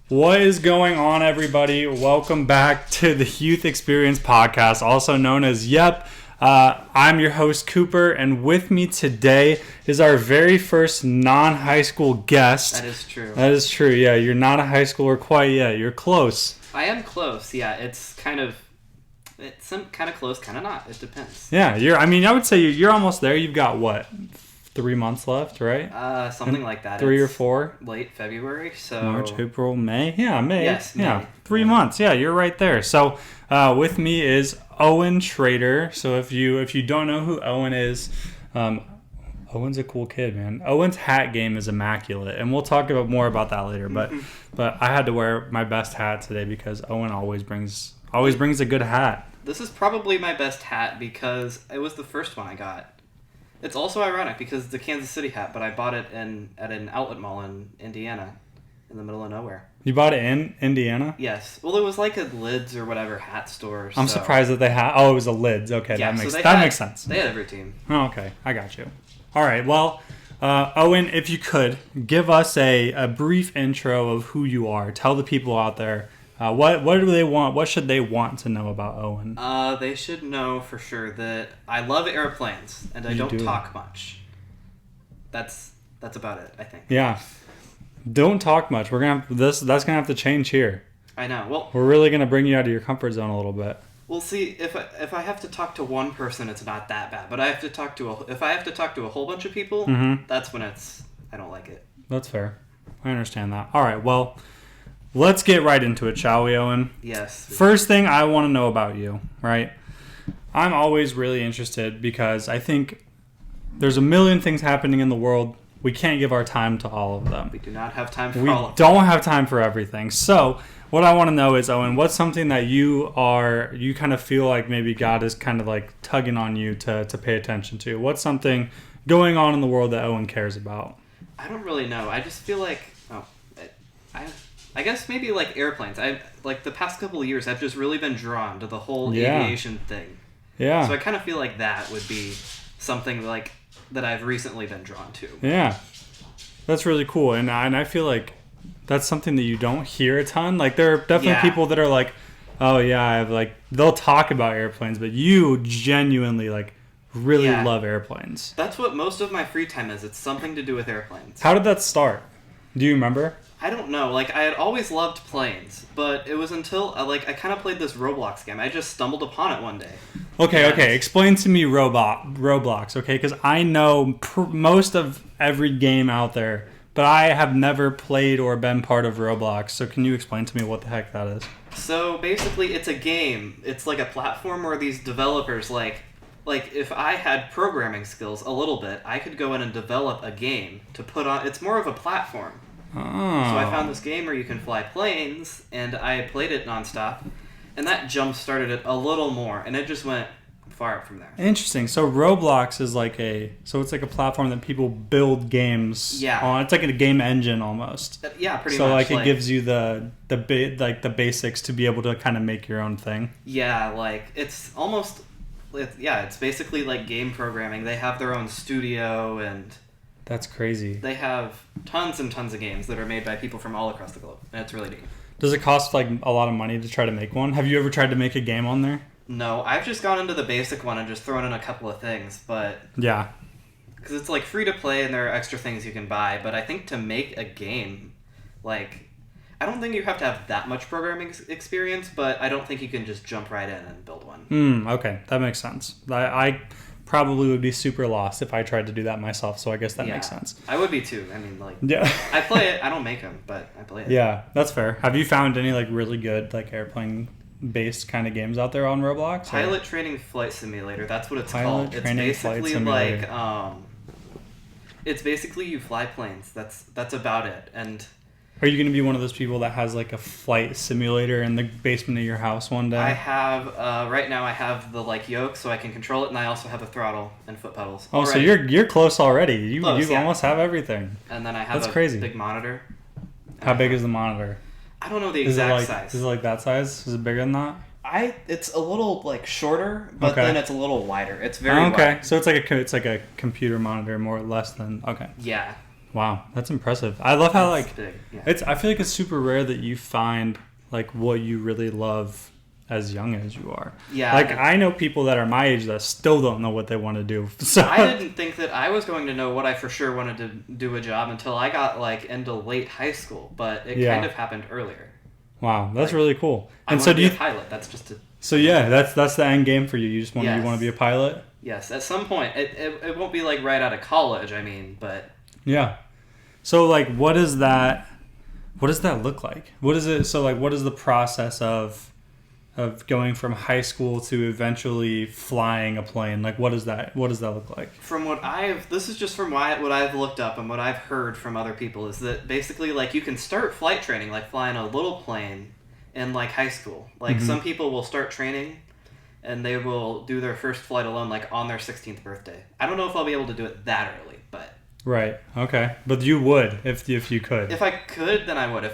What is going on, everybody? Welcome back to the Youth Experience Podcast, also known as YEP. I'm your host, Cooper, and with me today is our very first non-high school guest. That is true. That is true, yeah. You're not a high schooler quite yet. You're close. I am close, yeah. It's kind of close, kind of not. It depends. Yeah, I would say you're almost there. You've got, what, 3 months left, right? Something like that. 3 or 4? Late February, so... March, April, May? Yeah, May. Yes, May. Yeah, 3 months. Yeah, you're right there. So, with me is Owen Trader. So, if you don't know who Owen is, Owen's a cool kid, man. Owen's hat game is immaculate, and we'll talk more about that later. But I had to wear my best hat today because Owen always brings a good hat. This is probably my best hat because it was the first one I got. It's also ironic because it's a Kansas City hat, but I bought it at an outlet mall in Indiana, in the middle of nowhere. You bought it in Indiana? Yes. Well, it was like a Lids or whatever hat store. I'm surprised that they had... Oh, it was a Lids. Okay, yeah, that makes sense. They had every team. Oh, okay. I got you. All right. Well, Owen, if you could, give us a brief intro of who you are. Tell the people out there, what do they want? What should they want to know about Owen? They should know for sure that I love airplanes and I don't talk much. That's about it, I think. Yeah. Don't talk much. That's gonna have to change here. I know. Well, we're really gonna bring you out of your comfort zone a little bit. Well, see, if I have to talk to one person, it's not that bad. But if I have to talk to a whole bunch of people, that's when I don't like it. That's fair. I understand that. All right. Well, let's get right into it, shall we, Owen? Yes. First thing I want to know about you, right? I'm always really interested because I think there's a million things happening in the world. We can't give our time to all of them. We do not have time for all of them. We don't have time for everything. So what I want to know is, Owen, what's something that you kind of feel like maybe God is kind of like tugging on you to pay attention to? What's something going on in the world that Owen cares about? I don't really know. I just feel like, I guess maybe like airplanes. Like the past couple of years, I've just really been drawn to the whole aviation thing. Yeah. So I kind of feel like that would be something like that I've recently been drawn to. Yeah. That's really cool. And I feel like that's something that you don't hear a ton. Like there are definitely people that are like, oh yeah, they'll talk about airplanes, but you genuinely really love airplanes. That's what most of my free time is. It's something to do with airplanes. How did that start? Do you remember? I don't know. I had always loved planes, but it was until I kind of played this Roblox game. I just stumbled upon it one day. Okay. Explain to me Roblox, okay? Because I know most of every game out there, but I have never played or been part of Roblox. So can you explain to me what the heck that is? So basically, it's a game. It's like a platform where these developers, like if I had programming skills a little bit, I could go in and develop a game to put on. It's more of a platform. Oh. So I found this game where you can fly planes, and I played it nonstop, and that jump-started it a little more, and it just went far up from there. Interesting. So Roblox is it's like a platform that people build games on. It's like a game engine almost. Yeah, pretty much. So it gives you the basics to be able to kind of make your own thing. Yeah, it's almost it's basically like game programming. They have their own studio and that's crazy. They have tons and tons of games that are made by people from all across the globe, and it's really neat. Does it cost a lot of money to try to make one? Have you ever tried to make a game on there? No, I've just gone into the basic one and just thrown in a couple of things, but yeah, because it's free to play and there are extra things you can buy. But I think to make a game, I don't think you have to have that much programming experience, but I don't think you can just jump right in and build one. Okay, that makes sense. I probably would be super lost if I tried to do that myself, so I guess that makes sense. I would be too. I mean, I play it. I don't make them, but I play it. Yeah, that's fair. Have you found any really good airplane-based kind of games out there on Roblox? Pilot Training Flight Simulator. That's what it's called. It's basically it's basically you fly planes. That's about it. And are you going to be one of those people that has a flight simulator in the basement of your house one day? I have right now. I have the yoke, so I can control it, and I also have a throttle and foot pedals. Oh, already. So you're close already. You almost have everything. And then I have big monitor. How big is the monitor? I don't know the exact size. Is it that size? Is it bigger than that? It's a little shorter, but then it's a little wider. It's very wide. Okay, so it's like a computer monitor, more or less than. Okay. Yeah. Wow, that's impressive. I love how like big. Yeah. I feel like it's super rare that you find like what you really love as young as you are. Yeah. Like I know people that are my age that still don't know what they want to do. So I didn't think that I was going to know what I for sure wanted to do a job until I got like into late high school, but it kind of happened earlier. Wow, that's like, really cool. And so do you a pilot? That's just a So yeah, that's the end game for you. You just want you want to be a pilot? Yes, at some point. It won't be like right out of college, I mean, but yeah. So like what does that look like? What is it so like what is the process of going from high school to eventually flying a plane? Like what does that look like? From what this is just from what I've looked up and what I've heard from other people is that basically like you can start flight training like flying a little plane in like high school. Like some people will start training and they will do their first flight alone like on their 16th birthday. I don't know if I'll be able to do it that early, but right. Okay. But you would if you could. If I could, then I would. If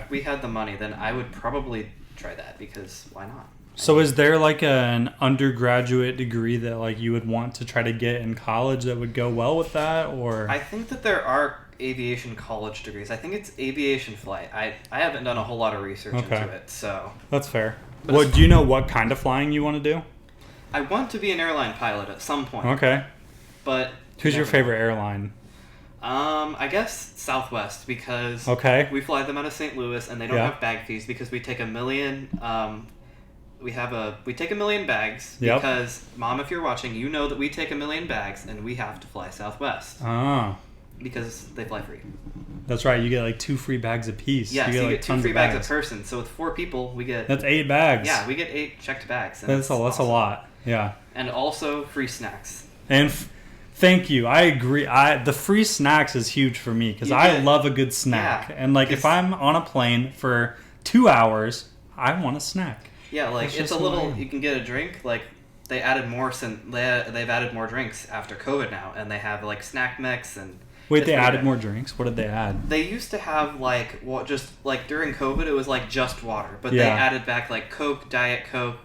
we had the money, then I would probably try that because why not? So is there like an undergraduate degree that like you would want to try to get in college that would go well with that, or? I think that there are aviation college degrees. I think it's aviation flight. I haven't done a whole lot of research into it, so. That's fair. What do you know what kind of flying you want to do? I want to be an airline pilot at some point. Okay. But who's your favorite airline? I guess Southwest because we fly them out of St. Louis and they don't have bag fees because we take 1 million. We take 1 million bags because Mom, if you're watching, you know that we take 1 million bags and we have to fly Southwest. Ah. Because they fly free. That's right. You get like 2 free bags a piece. Yeah, you get 2 free bags a person. So with 4 people, we get. That's 8 bags. Yeah, we get 8 checked bags. And that's awesome. A lot. Yeah. And also free snacks. And. Thank you. I agree. The free snacks is huge for me because I love a good snack. And like if I'm on a plane for 2 hours, I want a snack. Yeah, like it's a little. You can get a drink. Like they added more they've added more drinks after COVID now, and they have like snack mix and. Wait, they added more drinks? What did they add? They used to have like just like during COVID it was like just water, but they added back like Coke, Diet Coke.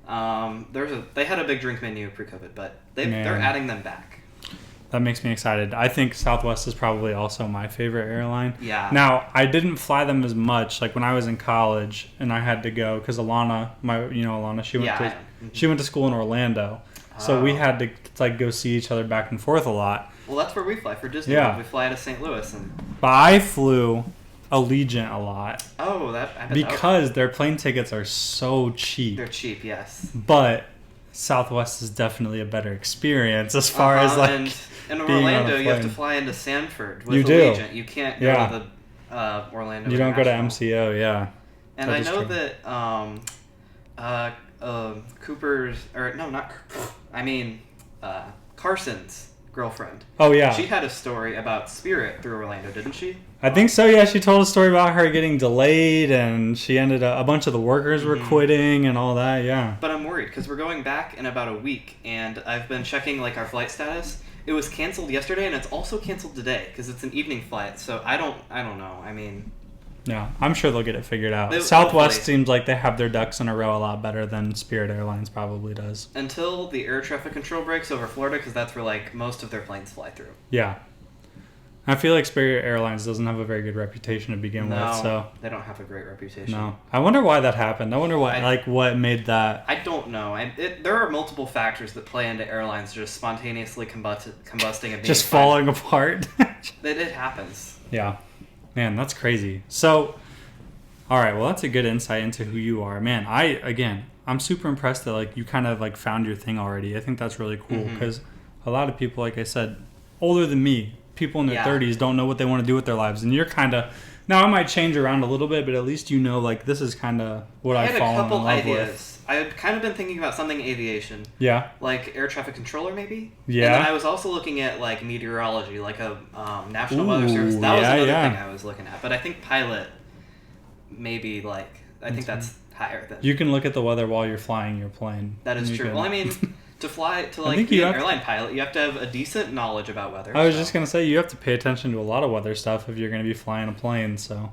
They had a big drink menu pre-COVID, but they're adding them back. That makes me excited. I think Southwest is probably also my favorite airline. Yeah. Now, I didn't fly them as much. Like when I was in college and I had to go because Alana, she went to school in Orlando, so we had to like go see each other back and forth a lot. Well, that's where we fly for Disney. Yeah. We fly to St. Louis But I flew Allegiant a lot. Oh, because their plane tickets are so cheap. They're cheap, yes. But Southwest is definitely a better experience as far as like. And in Orlando, you have to fly into Sanford with Allegiant. You can't go to the Orlando. You don't go to MCO, yeah. And I know that Cooper's Carson's girlfriend. Oh yeah. She had a story about Spirit through Orlando, didn't she? I think so. Yeah, she told a story about her getting delayed, and she ended up a bunch of the workers were quitting and all that. Yeah. But I'm worried because we're going back in about a week, and I've been checking like our flight status. It was canceled yesterday, and it's also canceled today because it's an evening flight. So I don't know. I mean. Yeah, I'm sure they'll get it figured out. Southwest seems like they have their ducks in a row a lot better than Spirit Airlines probably does. Until the air traffic control breaks over Florida, because that's where like most of their planes fly through. Yeah. I feel like Spirit Airlines doesn't have a very good reputation to begin with, so they don't have a great reputation. No, I wonder why that happened. I wonder what made that. I don't know. There are multiple factors that play into airlines just spontaneously combusting and being just falling apart. It happens. Yeah, man, that's crazy. So, all right, well, that's a good insight into who you are, man. I'm super impressed that like you kind of like found your thing already. I think that's really cool because a lot of people, like I said, older than me. People in their 30s don't know what they want to do with their lives, and you're kind of now. I might change around a little bit, but at least you know, like this is kind of what I've fallen in love ideas. With. I had kind of been thinking about something aviation, like air traffic controller, maybe. Yeah. And then I was also looking at like meteorology, like a National Weather Service. That was another thing I was looking at, but I think pilot, maybe like I think that's higher than. You can look at the weather while you're flying your plane. That is true. Well, I mean. To be an airline pilot, you have to have a decent knowledge about weather. I was just going to say, you have to pay attention to a lot of weather stuff if you're going to be flying a plane, so...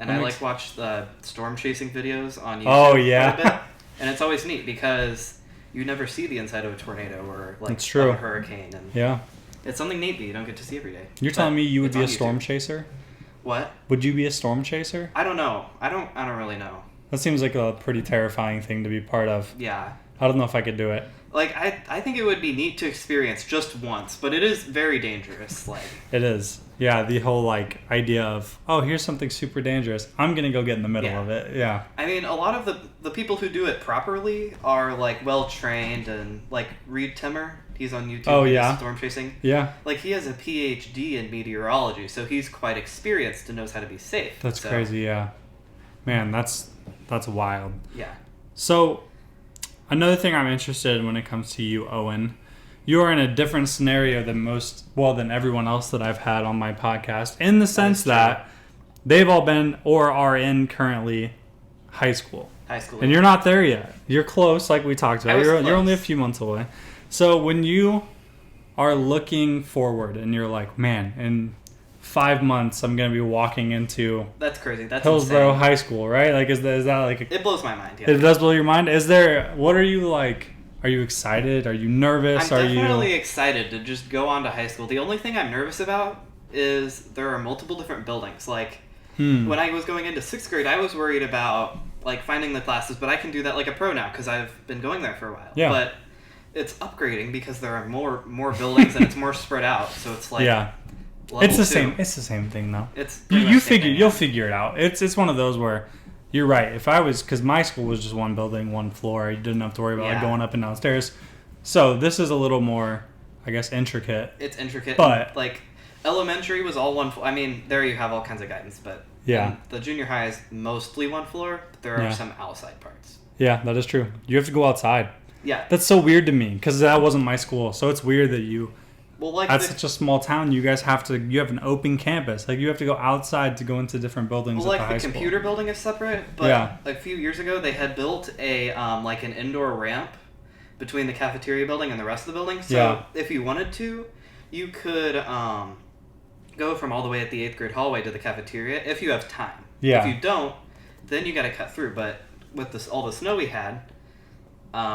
And I watch the storm chasing videos on YouTube quite a bit, and it's always neat because you never see the inside of a tornado or like of a hurricane. And yeah. It's something neat that you don't get to see every day. You're telling me you would be a storm chaser? What? Would you be a storm chaser? I don't know. I don't really know. That seems like a pretty terrifying thing to be part of. Yeah. I don't know if I could do it. Like, I think it would be neat to experience just once, but it is very dangerous. Like, it is. Yeah, the whole, like, idea of, oh, here's something super dangerous. I'm going to go get in the middle of it. Yeah. I mean, a lot of the people who do it properly are, like, well-trained and, like, Reed Timmer. He's on YouTube. Oh, yeah. Storm chasing. Yeah. Like, he has a PhD in meteorology, so he's quite experienced and knows how to be safe. That's crazy, yeah. Man, that's wild. Yeah. So, another thing I'm interested in when it comes to you, Owen, you are in a different scenario than everyone else that I've had on my podcast, in the sense that they've all been or are in currently high school. And you're not there yet. You're close, like we talked about. You're only a few months away. So when you are looking forward and you're like, man, in 5 months I'm going to be walking into that's crazy. That's Hillsborough insane. High School, right? Like, is that like it blows my mind. Yeah. It does blow your mind. What are you like? Are you excited? Are you nervous? I'm definitely excited to just go on to high school. The only thing I'm nervous about is there are multiple different buildings. Like, when I was going into 6th grade, I was worried about, like, finding the classes, but I can do that like a pro now because I've been going there for a while. Yeah. But it's upgrading because there are more buildings and it's more spread out. So it's like it's the same. It's the same thing though. It's you'll figure it out. It's one of those where you're right. If I was, because my school was just one building, one floor, you didn't have to worry about like going up and downstairs. So this is a little more, I guess, intricate. It's intricate, but like elementary was all one floor. I mean, there you have all kinds of guidance, but the junior high is mostly one floor. But there are some outside parts. Yeah, that is true. You have to go outside. Yeah. That's so weird to me because that wasn't my school. So it's weird that you... Well, like that's such a small town. You guys have an open campus. Like, you have to go outside to go into different buildings at the high school. The computer building is separate, but a few years ago they had built a like an indoor ramp between the cafeteria building and the rest of the building. So if you wanted to, you could go from all the way at the 8th grade hallway to the cafeteria if you have time. Yeah. If you don't, then you got to cut through. But with all the snow we had...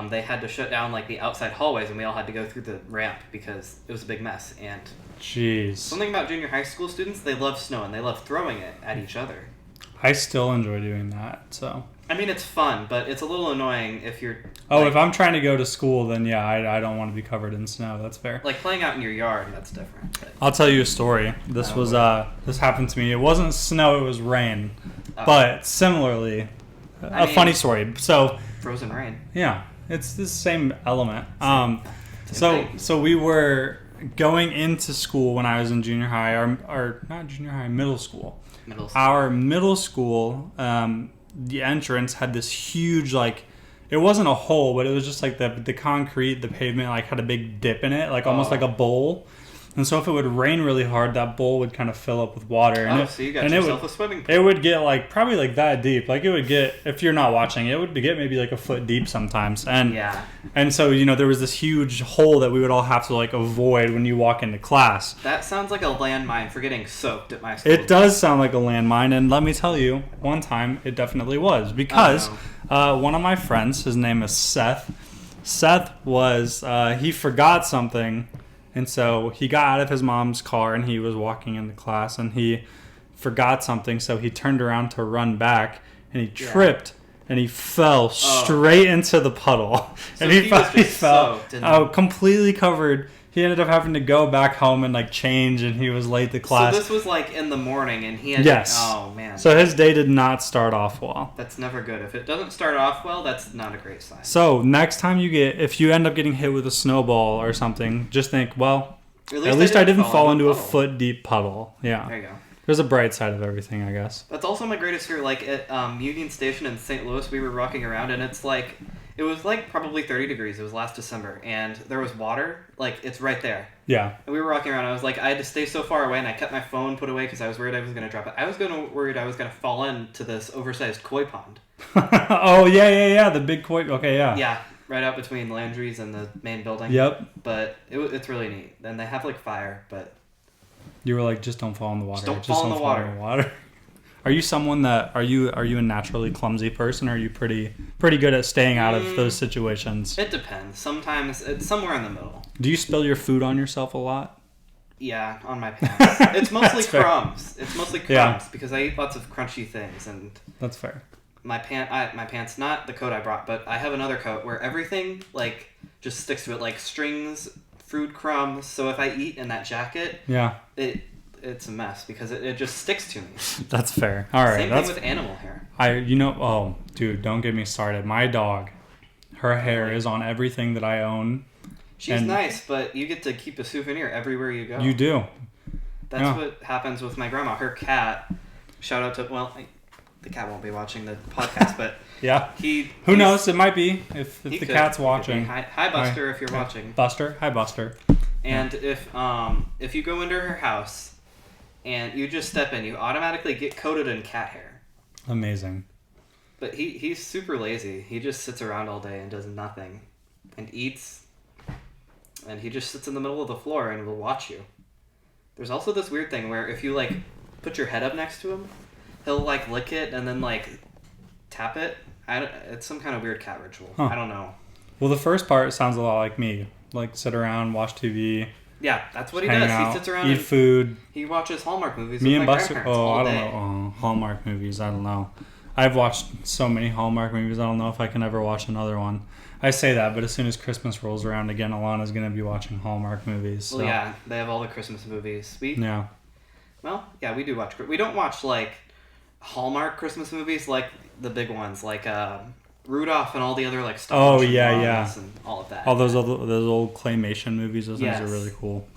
they had to shut down like the outside hallways, and we all had to go through the ramp because it was a big mess. And something about junior high school students, they love snow and they love throwing it at each other. I still enjoy doing that. So I mean, it's fun, but it's a little annoying if you're. If I'm trying to go to school, then I don't want to be covered in snow. That's fair. Like playing out in your yard, that's different. But... I'll tell you a story. This happened to me. It wasn't snow; it was rain. But similarly, funny story. So. Frozen rain. Yeah, it's the same element. So we were going into school when I was in junior high, or not junior high, middle school. Our middle school, the entrance had this huge, like, it wasn't a hole, but it was just like the concrete, the pavement, like, had a big dip in it, like almost like a bowl. And so if it would rain really hard, that bowl would kind of fill up with water. And so you got yourself a swimming pool. It would get like probably like that deep. Like it would get, if you're not watching, it would get maybe like a foot deep sometimes. And so, there was this huge hole that we would all have to like avoid when you walk into class. That sounds like a landmine for getting soaked at my school. It does sound like a landmine. And let me tell you, one time it definitely was. Because one of my friends, his name is Seth. Seth was, he forgot something. And so he got out of his mom's car and he was walking into class and he forgot something. So he turned around to run back and he tripped and he fell straight into the puddle. So and he fell completely covered. He ended up having to go back home and like change, and he was late to class. So this was like in the morning, and he had oh man. So his day did not start off well. That's never good. If it doesn't start off well, that's not a great sign. So next time if you end up getting hit with a snowball or something, just think, well, at least I didn't fall into a foot deep puddle. Yeah. There you go. There's a bright side of everything, I guess. That's also my greatest fear. Like at Union Station in St. Louis, we were walking around, and it was like probably 30 degrees. It was last December, and there was water. Like, it's right there. Yeah. And we were walking around. I was like, I had to stay so far away, and I kept my phone put away because I was worried I was going to drop it. I was worried I was going to fall into this oversized koi pond. Oh, yeah. The big koi. Okay, yeah. Yeah, right out between Landry's and the main building. Yep. But it's really neat. And they have, like, fire, but... You were like, just don't fall in the water. Just don't fall in the water. Are you someone that are you a naturally clumsy person, or are you pretty good at staying out of those situations? It depends. Sometimes it's somewhere in the middle. Do you spill your food on yourself a lot? Yeah, on my pants. It's mostly That's fair. crumbs. It's mostly crumbs Yeah. because I eat lots of crunchy things, and That's fair. my pants, not the coat I brought, but I have another coat where everything like just sticks to it, like strings, fruit crumbs. So if I eat in that jacket, Yeah. it's a mess because it just sticks to me. That's fair. All right. Same That's thing with animal hair. oh, dude, don't get me started. My dog, her hair is on everything that I own. She's nice, but you get to keep a souvenir everywhere you go. You do. That's what happens with my grandma. Her cat, shout out to, the cat won't be watching the podcast, but yeah. Who Who knows? It might be if the could. cat's watching. Hi, Buster, if you're watching. Buster. Hi, Buster. And if you go into her house and you just step in, you automatically get coated in cat hair. Amazing. But he's super lazy. He just sits around all day and does nothing and eats. And he just sits in the middle of the floor and will watch you. There's also this weird thing where if you, like, put your head up next to him, he'll, like, lick it and then, like, tap it. It's some kind of weird cat ritual. Huh. I don't know. Well, the first part sounds a lot like me. Like, sit around, watch TV. Yeah, that's what he hang does. out, He sits around eat and food. he watches Hallmark movies Me with and my Buster. grandparents Oh, all I don't day. know. Oh, Hallmark movies. I don't know. I've watched so many Hallmark movies. I don't know if I can ever watch another one. I say that, but as soon as Christmas rolls around again, Alana's going to be watching Hallmark movies. So. Well, yeah, they have all the Christmas movies. We do watch. We don't watch, like, Hallmark Christmas movies like the big ones, like Rudolph and all the other, like, stop Oh, motion yeah, ones yeah. and all of that. All those old claymation movies. Those things Yes. are really cool.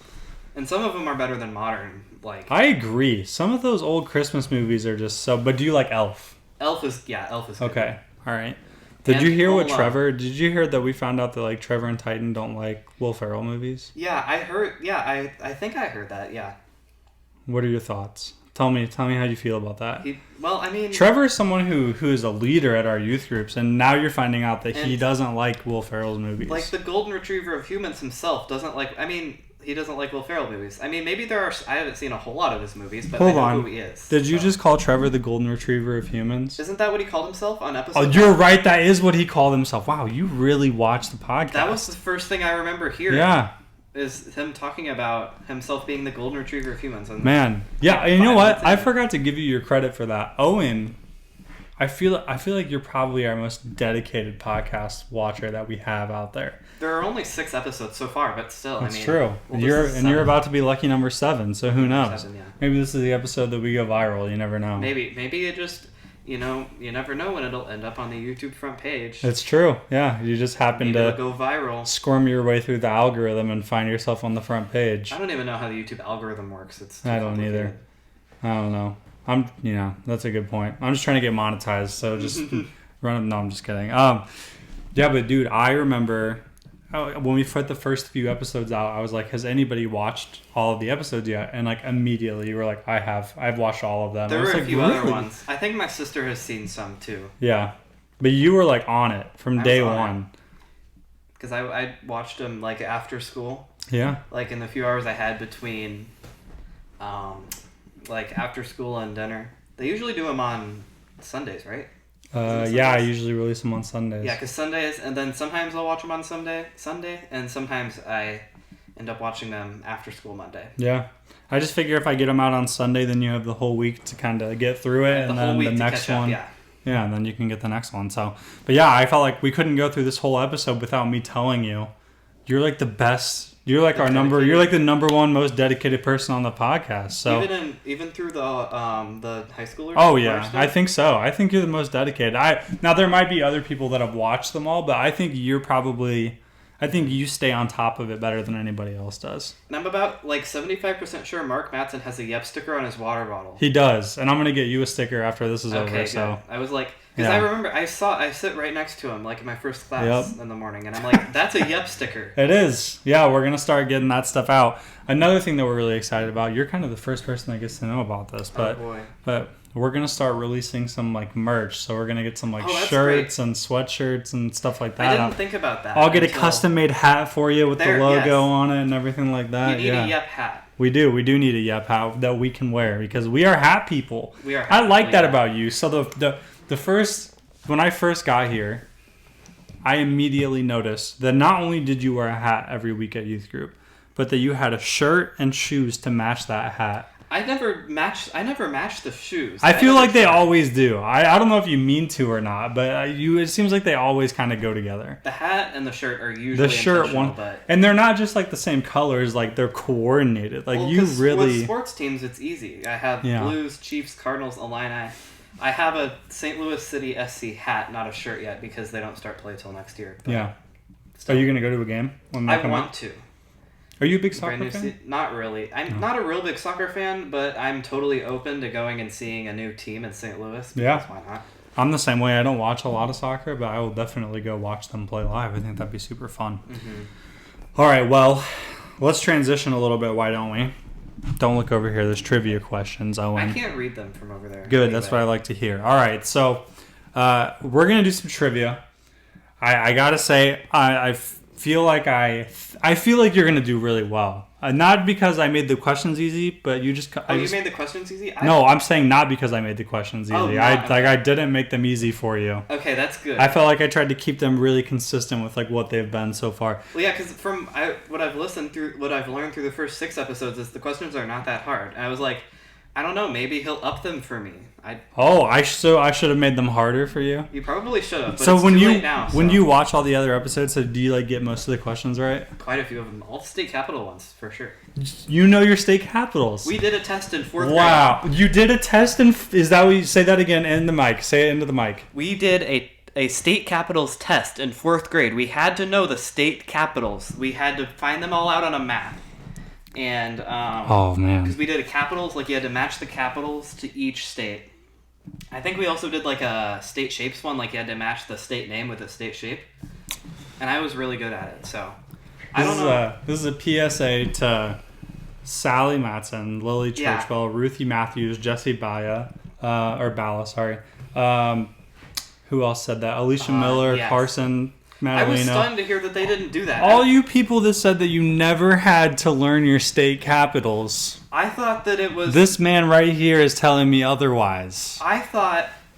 And some of them are better than modern. Like, I agree. Some of those old Christmas movies are just so... But do you like Elf? Elf is good. Okay. All right. Did you hear what Trevor... Did you hear that we found out that, like, Trevor and Titan don't like Will Ferrell movies? Yeah, I heard... Yeah, I think I heard that, yeah. What are your thoughts? Tell me how you feel about that. Trevor is someone who is a leader at our youth groups, and now you're finding out that he doesn't like Will Ferrell's movies. Like, the golden retriever of humans himself doesn't like... he doesn't like Will Ferrell movies. Maybe there are... I haven't seen a whole lot of his movies, but I know who he is. Did you just call Trevor the golden retriever of humans? Isn't that what he called himself on episode? Oh, you're right. That is what he called himself. Wow, you really watched the podcast. That was the first thing I remember hearing. Yeah. Is him talking about himself being the golden retriever of humans. And man, yeah, you know what? I forgot to give you your credit for that. Owen, I feel like you're probably our most dedicated podcast watcher that we have out there. There are only 6 episodes so far, but still, That's true. You're about to be lucky number 7, so who knows? 7, yeah. Maybe this is the episode that we go viral. You never know. Maybe it just, you never know when it'll end up on the YouTube front page. It's true. Yeah, you just happen to go viral, squirm your way through the algorithm and find yourself on the front page. I don't even know how the YouTube algorithm works. I don't either. I don't know. That's a good point. I'm just trying to get monetized, so just run. No, I'm just kidding. Yeah, but dude, I remember when we put the first few episodes out, I was like, has anybody watched all of the episodes yet? And like immediately you were like, I have. I've watched all of them. There were a few other ones. I think my sister has seen some too. Yeah, but you were like on it from day one. Because I watched them like after school. Yeah. Like in the few hours I had between, like after school and dinner. They usually do them on Sundays, right? Yeah, I usually release them on Sundays. Yeah, because Sundays, and then sometimes I'll watch them on Sunday, and sometimes I end up watching them after school Monday. Yeah. I just figure if I get them out on Sunday, then you have the whole week to kind of get through it, and then the next one. Yeah, and then you can get the next one. So, but yeah, I felt like we couldn't go through this whole episode without me telling you, you're like the best. You're like You're like the number one most dedicated person on the podcast. So even through the high schoolers. Oh yeah, I think so. I think you're the most dedicated. Now there might be other people that have watched them all, but I think you stay on top of it better than anybody else does. And I'm about like 75% sure Mark Mattson has a Yep sticker on his water bottle. He does, and I'm gonna get you a sticker after this is over. Good. So I was like, because I remember I sit right next to him like in my first class in the morning, and I'm like, that's a Yep sticker. It is. Yeah, we're gonna start getting that stuff out. Another thing that we're really excited about. You're kind of the first person that gets to know about this, but we're gonna start releasing some like merch. So we're gonna get some like shirts and sweatshirts and stuff like that. I didn't think about that. I'll get a custom made hat for you with the logo on it and everything like that. You need a Yep hat. We do need a Yep hat that we can wear because we are hat people. We are. I like that about you. So when I first got here, I immediately noticed that not only did you wear a hat every week at youth group, but that you had a shirt and shoes to match that hat. I never matched the shoes. I feel like they always do. I don't know if you mean to or not, but it seems like they always kind of go together. The hat and the shirt are usually the shirt one, but... and they're not just like the same colors. Like they're coordinated. Like you really. With sports teams, it's easy. I have Blues, Chiefs, Cardinals, Illini. I have a St. Louis City SC hat, not a shirt yet, because they don't start play till next year. Yeah. Still, are you gonna go to a game when they come want out? to. Are you a big soccer fan? Not really. I'm not a real big soccer fan, but I'm totally open to going and seeing a new team in St. Louis. Yeah. Why not? I'm the same way. I don't watch a lot of soccer, but I will definitely go watch them play live. I think that'd be super fun. Mm-hmm. All right, well, let's transition a little bit. Why don't we? Don't look over here. There's trivia questions, Owen. I can't read them from over there. Good. Anyway. That's what I like to hear. All right, so we're going to do some trivia. I got to say, I feel like you're going to do really well. Not because I made the questions easy, but you just... you made the questions easy? No, I'm saying not because I made the questions easy. Oh, I didn't make them easy for you. Okay, that's good. I felt like I tried to keep them really consistent with like what they've been so far. Well, yeah, because what I've learned through the first 6 episodes is the questions are not that hard. And I was like, I don't know, maybe he'll up them for me. I should have made them harder for you. You probably should have. But so it's when too you late now, when you watch all the other episodes, so do you like get most of the questions right? Quite a few of them, all the state capital ones for sure. You know your state capitals. We did a test in 4th grade. Wow, you did a test in? Is that what you say that again in the mic? Say it into the mic. We did a state capitals test in 4th grade. We had to know the state capitals. We had to find them all out on a map. And oh man, because we did a capitals, like you had to match the capitals to each state. I think we also did like a state shapes one, like you had to match the state name with the state shape. And I was really good at it, so I don't know. This is a PSA to Sally Matson, Lily Churchwell, Ruthie Matthews, Jesse Bala, sorry. Who else said that? Alicia Miller, yes. Carson. Madalena. I was stunned to hear that they didn't do that. All you people that said that you never had to learn your state capitals. I thought that it was... This man right here is telling me otherwise.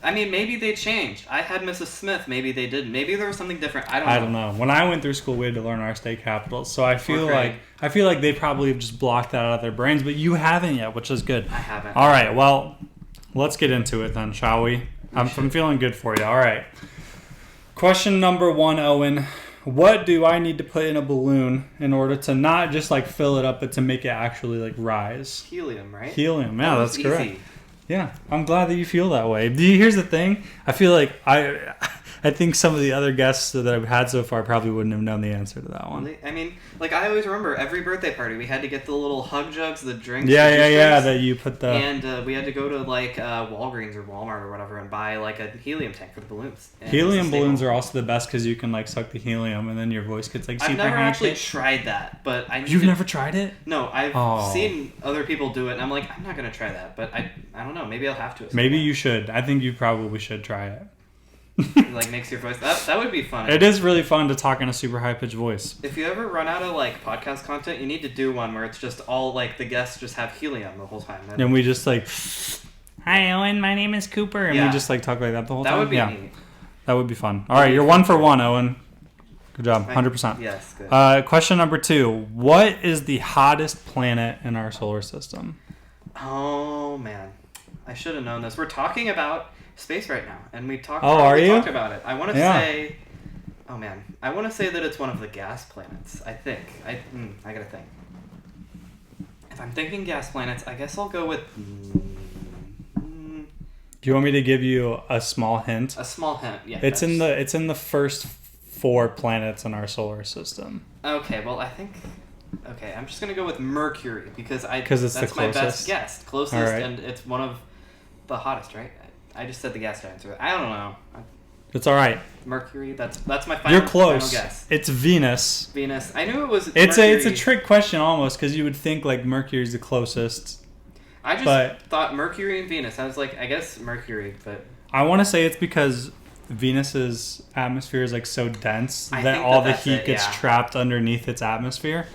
Maybe they changed. I had Mrs. Smith. Maybe they didn't. Maybe there was something different. I don't know. When I went through school, we had to learn our state capitals. So I feel like they probably have just blocked that out of their brains, but you haven't yet, which is good. I haven't. All right, well, let's get into it then, shall we? I'm feeling good for you. All right. Question number 1, Owen. What do I need to put in a balloon in order to not just like fill it up, but to make it actually like rise? Helium, right? Helium, yeah, that's correct. Yeah, I'm glad that you feel that way. Here's the thing. I feel like I think some of the other guests that I've had so far probably wouldn't have known the answer to that one. I mean, like I always remember every birthday party we had to get the little hug jugs, the drinks. Yeah. That you put the. And we had to go to like Walgreens or Walmart or whatever and buy like a helium tank for the balloons. And helium balloons are also the best because you can like suck the helium and then your voice gets like super high. I've never actually tried that, but You've never tried it? No, I've seen other people do it, and I'm like, I'm not gonna try that, but I don't know, maybe I'll have to. Maybe you should. I think you probably should try it. Like makes your voice that would be fun. It is really fun to talk in a super high pitched voice. If you ever run out of like podcast content, you need to do one where it's just all like the guests just have helium the whole time. And we just like, hi Owen, my name is Cooper, and we just like talk like that the whole time. That would be neat. That would be fun. All right, you're 1 for 1, Owen. Good job, 100%. Yes, good. Question number 2: what is the hottest planet in our solar system? Oh man, I should have known this. We're talking about space right now, and we talked. Talked about it. I want to say. Oh man, I want to say that it's one of the gas planets. I think. I gotta think. If I'm thinking gas planets, I guess I'll go with. Do you want me to give you a small hint? A small hint, yeah. It's in the first 4 planets in our solar system. Okay, well I think. Okay, I'm just gonna go with Mercury because it's that's the my best guess, closest, right. And it's one of the hottest, right? I just said the gas answer. I don't know. It's all right. Mercury. That's my final. You're close. Final guess. It's Venus. Venus. I knew it was. It's a trick question almost because you would think like Mercury's the closest. I just thought Mercury and Venus. I was like, I guess Mercury, but I want to say it's because Venus's atmosphere is like so dense that all the heat gets trapped underneath its atmosphere.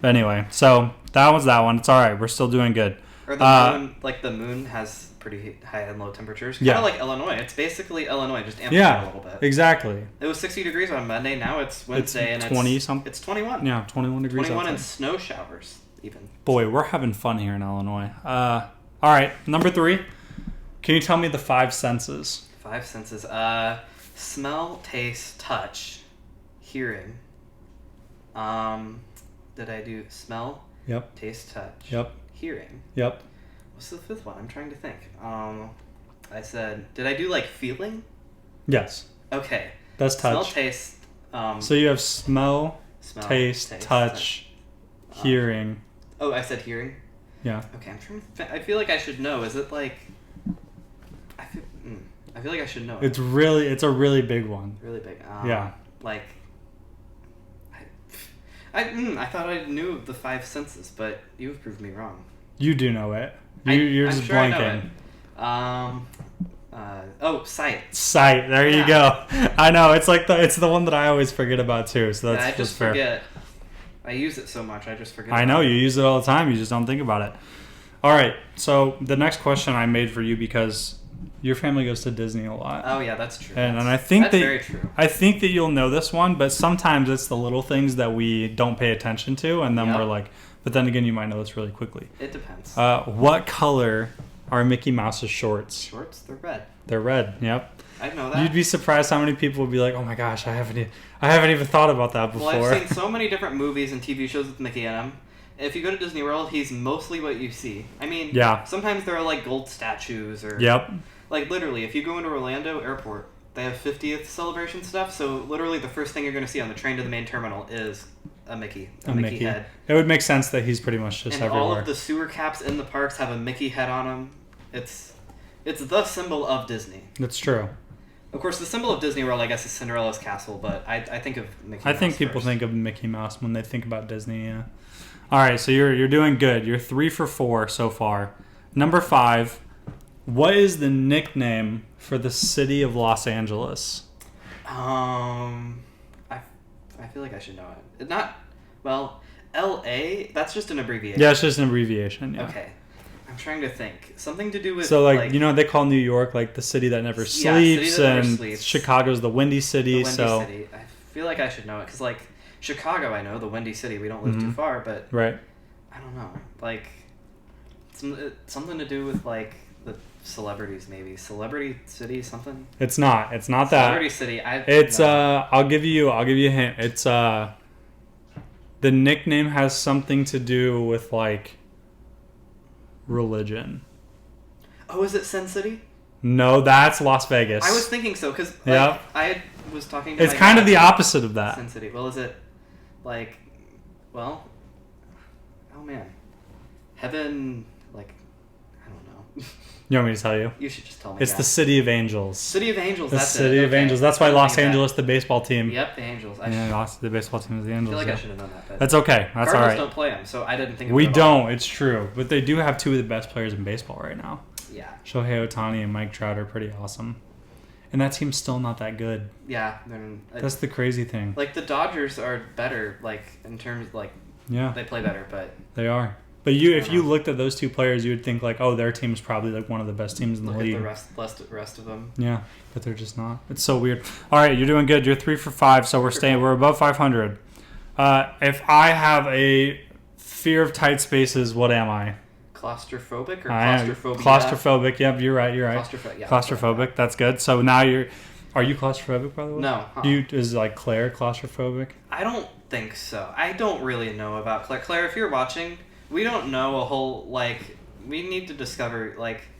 But anyway, so that was that one. It's all right. We're still doing good. Or the moon. Like the moon has pretty high and low temperatures. Yeah. Kind of like Illinois. It's basically Illinois, just amped up a little bit. Exactly. It was 60 degrees on Monday. Now it's Wednesday, it's and 20 it's something. It's 21. Yeah, 21 degrees 21 and outside. snow showers even. Boy, we're having fun here in Illinois. All right, number 3. Can you tell me the 5 senses? 5 senses. Smell, taste, touch, hearing. Did I do smell? Yep. Taste, touch. Yep. Hearing. Yep. What's the 5th one? I'm trying to think. I said, did I do like feeling? Yes. Okay. That's touch. Smell, taste. So you have smell, taste, touch, hearing. Oh, I said hearing? Yeah. Okay, I'm trying to I feel like I should know. Is it like... I feel like I should know. It's a really big one. Really big. Yeah. Like... I thought I knew the 5 senses, but you've proved me wrong. You do know it. You're I'm just sure blanking. I know it. Sight. Sight. There you go. I know. It's the one that I always forget about too. So that's I just fair. forget. I use it so much, I just forget. I know you use it all the time. You just don't think about it. All right. So the next question I made for you because your family goes to Disney a lot. Oh yeah, that's true. And I think that's very true. I think that you'll know this one, but sometimes it's the little things that we don't pay attention to, and then we're like, but then again, you might know this really quickly. It depends. What color are Mickey Mouse's shorts? Shorts? They're red. They're red. Yep. I know that. You'd be surprised how many people would be like, "Oh my gosh, I haven't even thought about that before." Well, I've seen so many different movies and TV shows with Mickey in them. If you go to Disney World, he's mostly what you see. I mean, sometimes there are like gold statues or... Yep. Like literally, if you go into Orlando Airport, they have 50th celebration stuff, so literally the first thing you're going to see on the train to the main terminal is a Mickey. A Mickey head. It would make sense that he's pretty much just everywhere. And all of the sewer caps in the parks have a Mickey head on them. It's the symbol of Disney. That's true. Of course, the symbol of Disney World, I guess, is Cinderella's castle, but I think of Mickey Mouse I think people first. think of Mickey Mouse when they think about Disney, yeah. All right, so you're doing good. You're 3 for 4 so far. Number 5, what is the nickname for the city of Los Angeles? I feel like I should know it. L.A., that's just an abbreviation. Yeah, it's just an abbreviation, yeah. Okay. I'm trying to think. Something to do with... So, you know, they call New York, the city that never sleeps, city that and never sleeps. Chicago's the Windy City, City. I feel like I should know it, because, Chicago, I know, the Windy City, we don't live too far, but... Right. I don't know. Something to do with, the celebrities, maybe. Celebrity City, something? It's not that. Celebrity City, I'll give you a hint. It's, the nickname has something to do with, religion. Oh, is it Sin City? No, that's Las Vegas. I was thinking so, because I was talking to It's kind of the opposite of that. Sin City. Well, is it, oh man. Heaven, I don't know. You want me to tell you? You should just tell me. It's the City of Angels. City of Angels, the that's it. City of Angels. That's why Los Angeles, the baseball team. Yep, the Angels. The baseball team is the Angels. I feel like I should have known that. But that's okay. That's Cardinals all right. don't play them, so I didn't think of it We at don't. all. It's true. But they do have 2 of the best players in baseball right now. Yeah. Shohei Ohtani and Mike Trout are pretty awesome. And that team's still not that good. Yeah. That's the crazy thing. The Dodgers are better, in terms, yeah, they play better, but... They are. But if you looked at those 2 players, you would think, their team's probably, one of the best teams in the league. Look at the rest of them. Yeah, but they're just not. It's so weird. All right, you're doing good. You're 3 for 5, so we're above 500. If I have a fear of tight spaces, what am I? Claustrophobic or claustrophobia? Claustrophobic. Yep, you're right. Claustrophobic. That's good. So now are you claustrophobic, by the way? No. Is Claire claustrophobic? I don't think so. I don't really know about Claire. Claire, if you're watching, we don't know a whole, we need to discover,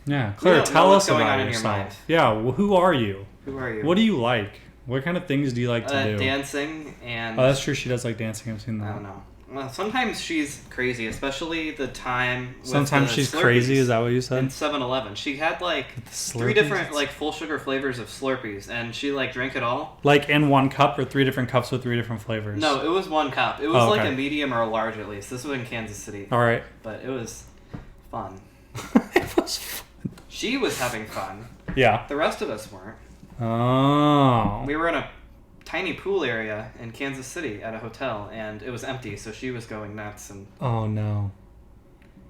Yeah, Claire, tell us about yourself. Your mind. Yeah, well, who are you? Who are you? What do you like? What kind of things do you like to do? Dancing and... Oh, that's true. She does like dancing. I've seen that. I don't know. Well, sometimes she's crazy, especially the time with Sometimes she's Slurpees crazy, is that what you said? in 7-Eleven. She had 3 different full sugar flavors of Slurpees, and she drank it all. In one cup or 3 different cups with 3 different flavors? No, it was 1 cup. It was okay. a medium or a large at least. This was in Kansas City. All right. But it was fun. It was fun. She was having fun. Yeah. The rest of us weren't. Oh. We were in a tiny pool area in Kansas City at a hotel, and it was empty, so she was going nuts. And oh no.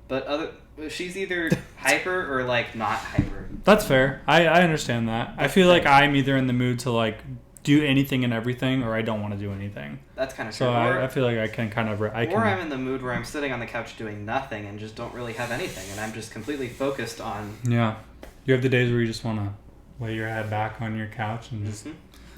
But she's either hyper or like not hyper. That's fair. I understand that. I feel like I'm either in the mood to like do anything and everything, or I don't want to do anything. That's kind of so. I feel like I can kind of. I'm in the mood where I'm sitting on the couch doing nothing and just don't really have anything, and I'm just completely focused on. Yeah, you have the days where you just want to lay your head back on your couch and just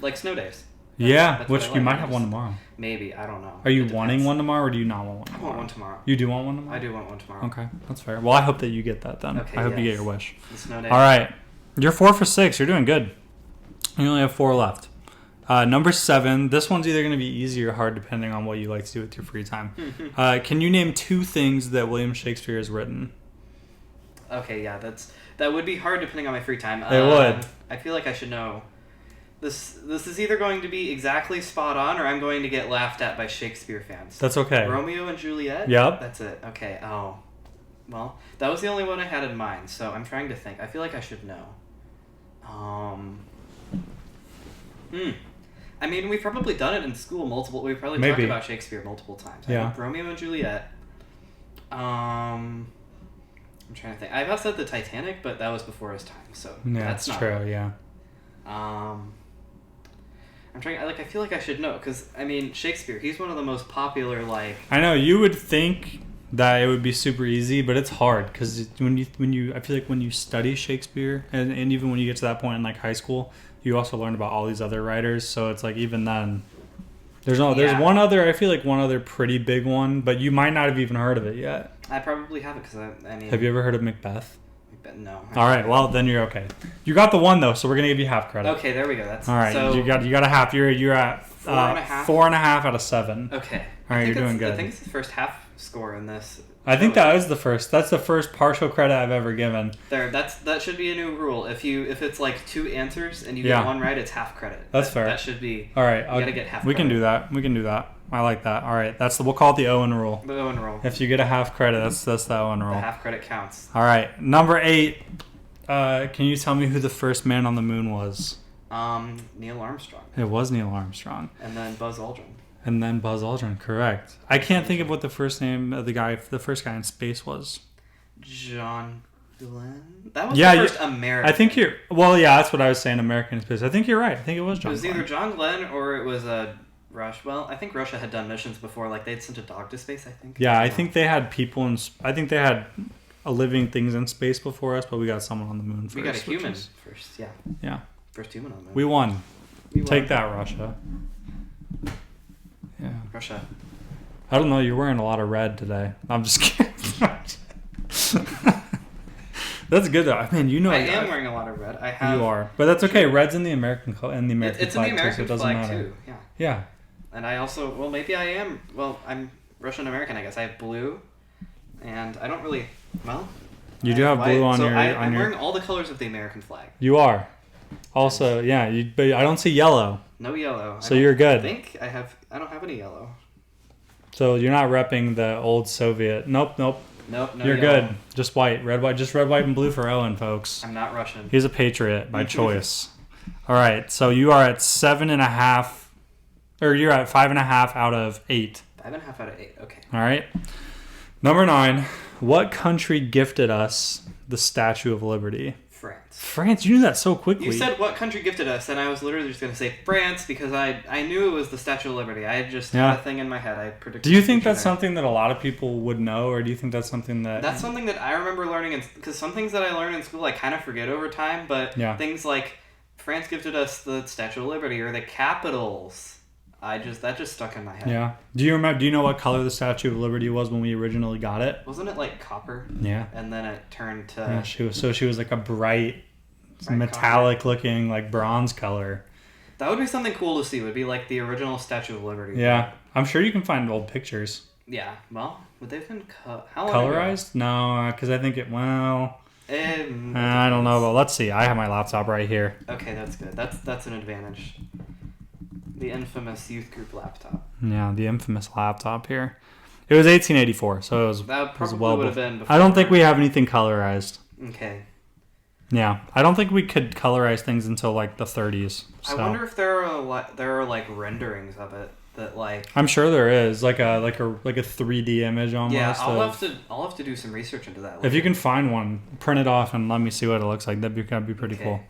like snow days. That's which you might have one tomorrow. Maybe, I don't know. Are you wanting one tomorrow, or do you not want one tomorrow? I want one tomorrow. You do want one tomorrow? I do want one tomorrow. Okay, that's fair. Well, I hope that you get that then. Okay, I hope you get your wish. The snow day. All right, you're 4 for 6. You're doing good. You only have 4 left. Number 7. This one's either going to be easy or hard depending on what you like to do with your free time. Can you name 2 things that William Shakespeare has written? Okay, yeah, that would be hard depending on my free time. It would. I feel like I should know. This is either going to be exactly spot on, or I'm going to get laughed at by Shakespeare fans. That's okay. Romeo and Juliet? Yep. That's it. Okay. Oh. Well, that was the only one I had in mind, so I'm trying to think. I feel like I should know. I mean, we've probably done it in school we've probably talked about Shakespeare multiple times. Yeah. I think Romeo and Juliet. I'm trying to think. I about said the Titanic, but that was before his time, so yeah, that's not true. Yeah. I'm trying. I feel like I should know because I mean Shakespeare. He's one of the most popular. I know you would think that it would be super easy, but it's hard because when you I feel like when you study Shakespeare and even when you get to that point in like high school, you also learn about all these other writers. So it's like even then, there's one other. I feel like one other pretty big one, but you might not have even heard of it yet. I probably haven't because I mean. Have you ever heard of Macbeth? No. All right. Well, then you're okay. You got the one though, so we're gonna give you half credit. Okay, there we go. That's all right. So you got a half. You're at 4.5. 4.5 out of 7. Okay. All right, you're doing good. I think it's the first half score in this. I think that is the first. That's the first partial credit I've ever given. That should be a new rule. If it's like 2 answers and you get one right, it's half credit. That's fair. That should be. All right. You gotta get half. We credit. We can do that. I like that. All right. We'll call it the Owen rule. The Owen rule. If you get a half credit, that's the Owen rule. The half credit counts. All right. Number 8. Can you tell me who the first man on the moon was? Neil Armstrong. It was Neil Armstrong. And then Buzz Aldrin. Correct. I can't think of what the first name of the first guy in space was. John Glenn. That was the first American. I think you're. Well, yeah, that's what I was saying. American space. I think you're right. I think it was John. It was either John Glenn or it was Russia. Well, I think Russia had done missions before. Like they'd sent a dog to space. I think. Yeah, I think they had people in. I think they had living things in space before us, but we got someone on the moon first. We got a human first. Yeah. Yeah. First human on the moon. We won. Take that, Russia. Yeah. Russia. I don't know. You're wearing a lot of red today. I'm just kidding. That's good though. I mean, you know. I am wearing a lot of red. I have. You are, but that's okay. Red's in the American It's flag in the American too, so it doesn't flag matter. too. Yeah. Yeah. And I also, well, maybe I am. Well, I'm Russian American. I guess I have blue, and I don't really. Well. You do have blue on your. I'm wearing all the colors of the American flag. You are. Also, yeah. But I don't see yellow. No yellow. So you're good. I don't have any yellow. So you're not repping the old Soviet. Nope. No You're yellow. good. Just white. Red, white. Just red, white, and blue for Owen, folks. I'm not Russian. He's a patriot by choice. All right. So you are at 7.5, or you're at 5.5 out of 8. 5.5 out of 8. Okay. All right. Number 9. What country gifted us the Statue of Liberty? France. You knew that so quickly. You said what country gifted us, and I was literally just going to say France because I knew it was the Statue of Liberty. I just had a thing in my head. I predicted. Do you think that's something that a lot of people would know, or do you think that's something that... That's something that I remember learning, because some things that I learned in school I kind of forget over time, but things like France gifted us the Statue of Liberty or the capitals. That just stuck in my head. Yeah. Do you know what color the Statue of Liberty was when we originally got it? Wasn't it like copper? Yeah. And then it turned to... Yeah, she was like a bright metallic copper looking like bronze color. That would be something cool to see. It would be like the original Statue of Liberty. Yeah. I'm sure you can find old pictures. Yeah. Well, would they have been how long colorized? Ago? No, because I think I don't know, but let's see. I have my laptop right here. Okay, that's good. That's an advantage. The infamous youth group laptop. Yeah, the infamous laptop here. It was 1884, so it was. That probably would have been before. I don't think we have anything colorized. Okay. Yeah, I don't think we could colorize things until like the 30s. So. I wonder if there are like renderings of it that like. I'm sure there is like a 3D image almost. Yeah, I'll have to do some research into that later. If you can find one, print it off and let me see what it looks like. That'd be pretty cool.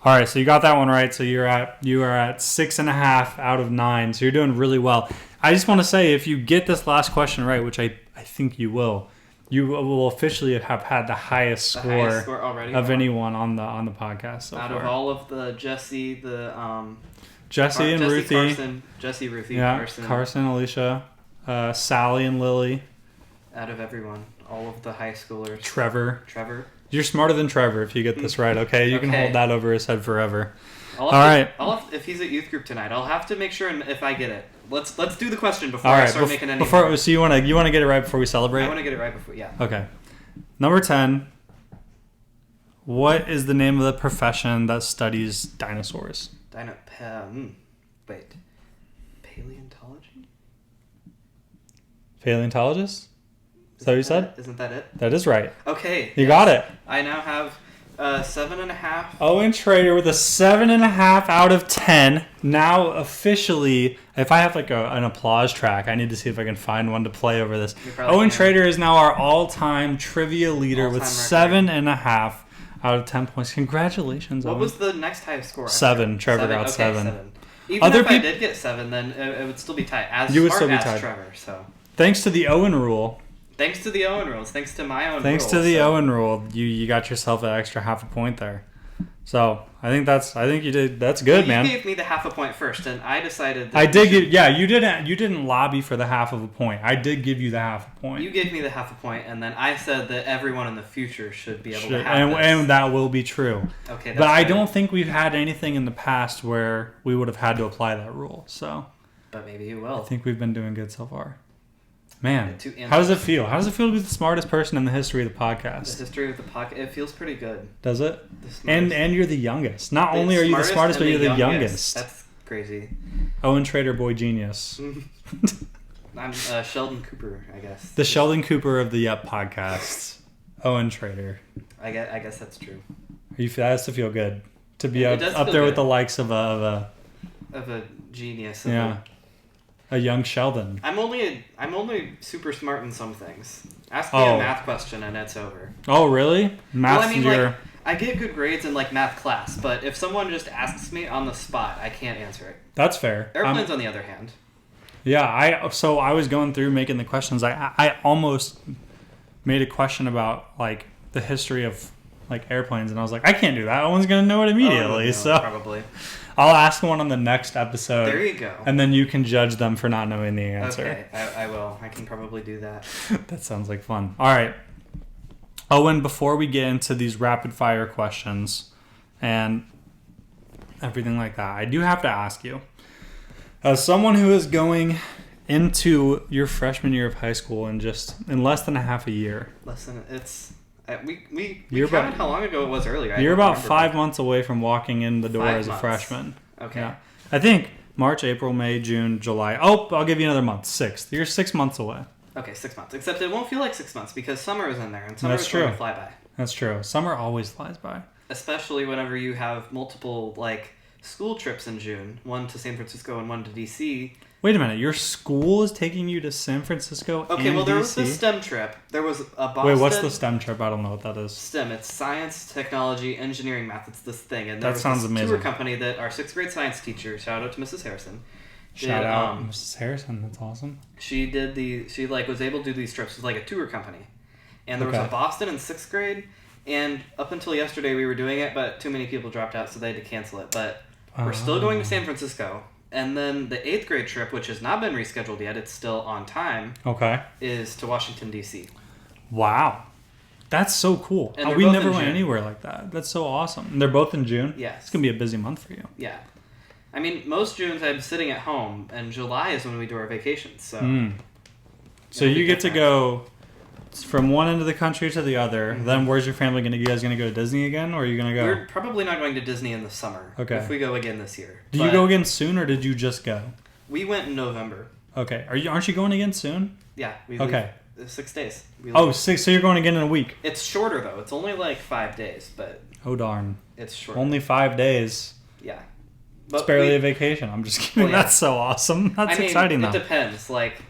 All right, so you got that one right. So you are at 6.5 out of 9. So you're doing really well. I just want to say, if you get this last question right, which I think you will officially have had the highest score already of anyone on the podcast so out far. of all of the Jesse and Ruthie, Jesse, Ruthie, yeah, Carson, Alicia, Sally and Lily. Out of everyone, all of the high schoolers. Trevor. You're smarter than Trevor if you get this right. Okay, you can hold that over his head forever. All right. If he's at youth group tonight, I'll have to make sure if I get it. Let's do the question before I start making any. So you want to get it right before we celebrate? I want to get it right before. Yeah. Okay. Number 10. What is the name of the profession that studies dinosaurs? Wait. Paleontology? Paleontologist? Is that what you said? Isn't that it? That is right. Okay. You got it. I now have 7.5. Owen Trader with a 7.5 out of 10. Now officially, if I have like an applause track, I need to see if I can find one to play over this. Owen Trader is now our all-time trivia leader with 7.5 out of 10 points. Congratulations, Owen. What was the next highest score? 7. Trevor got 7. Even if I did get 7, then it would still be tied. You would still be tied. Trevor, so. Thanks to the Owen rule. Thanks to the Owen rules. Thanks to my own rules. Thanks to the Owen rule, you got yourself an extra half a point there. So I think you did. That's good, man. You gave me the half a point first, and I decided. You didn't lobby for the half of a point. I did give you the half a point. You gave me the half a point, and then I said that everyone in the future should be able to have this. And that will be true. Okay, but I don't think we've had anything in the past where we would have had to apply that rule. So. But maybe you will. I think we've been doing good so far. Man, how does it feel? How does it feel to be the smartest person in the history of the podcast? The history of the podcast, it feels pretty good. Does it? And you're the youngest. Not only are you the smartest, but you're the youngest. That's crazy. Owen Trader, boy genius. I'm Sheldon Cooper, I guess. The Sheldon Cooper of the podcast. Owen Trader. I guess that's true. That has to feel good to be up there with the likes of a genius. A young Sheldon. I'm only super smart in some things. Ask me a math question and it's over. Oh, really? Math. I get good grades in like math class, but if someone just asks me on the spot, I can't answer it. That's fair. Airplanes, on the other hand. Yeah, I was going through making the questions. I almost made a question about like the history of like airplanes, and I was like, I can't do that. Owen's gonna know it immediately. So probably. I'll ask one on the next episode. There you go. And then you can judge them for not knowing the answer. Okay, I will. I can probably do that. That sounds like fun. All right. Owen, before we get into these rapid fire questions and everything like that, I do have to ask you, as someone who is going into your freshman year of high school in less than a half a year. We counted how long ago it was earlier. You're about 5 months away from walking in the door as a freshman. Okay. Yeah. I think March, April, May, June, July. Oh, I'll give you another month. 6. You're 6 months away. Okay, 6 months. Except it won't feel like 6 months because summer is in there, and summer is going to fly by. That's true. Summer always flies by. Especially whenever you have multiple school trips in June, one to San Francisco and one to DC. Wait a minute, your school is taking you to San Francisco and there DC? was the STEM trip. There was a Boston... Wait, what's the STEM trip? I don't know what that is. STEM, it's science, technology, engineering, math. It's this thing. And that sounds amazing. Tour company that our 6th grade science teacher, shout out to Mrs. Harrison. Shout out Mrs. Harrison, that's awesome. She was able to do these trips with a tour company. And there was a Boston in 6th grade, and up until yesterday we were doing it, but too many people dropped out, so they had to cancel it. But we're still going to San Francisco. And then the 8th grade trip, which has not been rescheduled yet, it's still on time. Okay. Is to Washington, D.C. Wow. That's so cool. We never went anywhere like that. That's so awesome. And they're both in June? Yes. It's going to be a busy month for you. Yeah. I mean, most Junes I'm sitting at home, and July is when we do our vacations. So, so you get to go from one end of the country to the other. Mm-hmm. Then where's your family going to... You guys going to go to Disney again, or are you going to go... We're probably not going to Disney in the summer. Okay. If we go again this year. Do you go again soon, or did you just go? We went in November. Okay. Aren't you going again soon? Yeah. We leave 6 days. 6. So you're going again in a week. It's shorter, though. It's only 5 days, but... Oh, darn. It's short. Only 5 days. Yeah. It's barely a vacation. I'm just kidding. Well, yeah. That's so awesome. That's exciting, though. It depends. Like,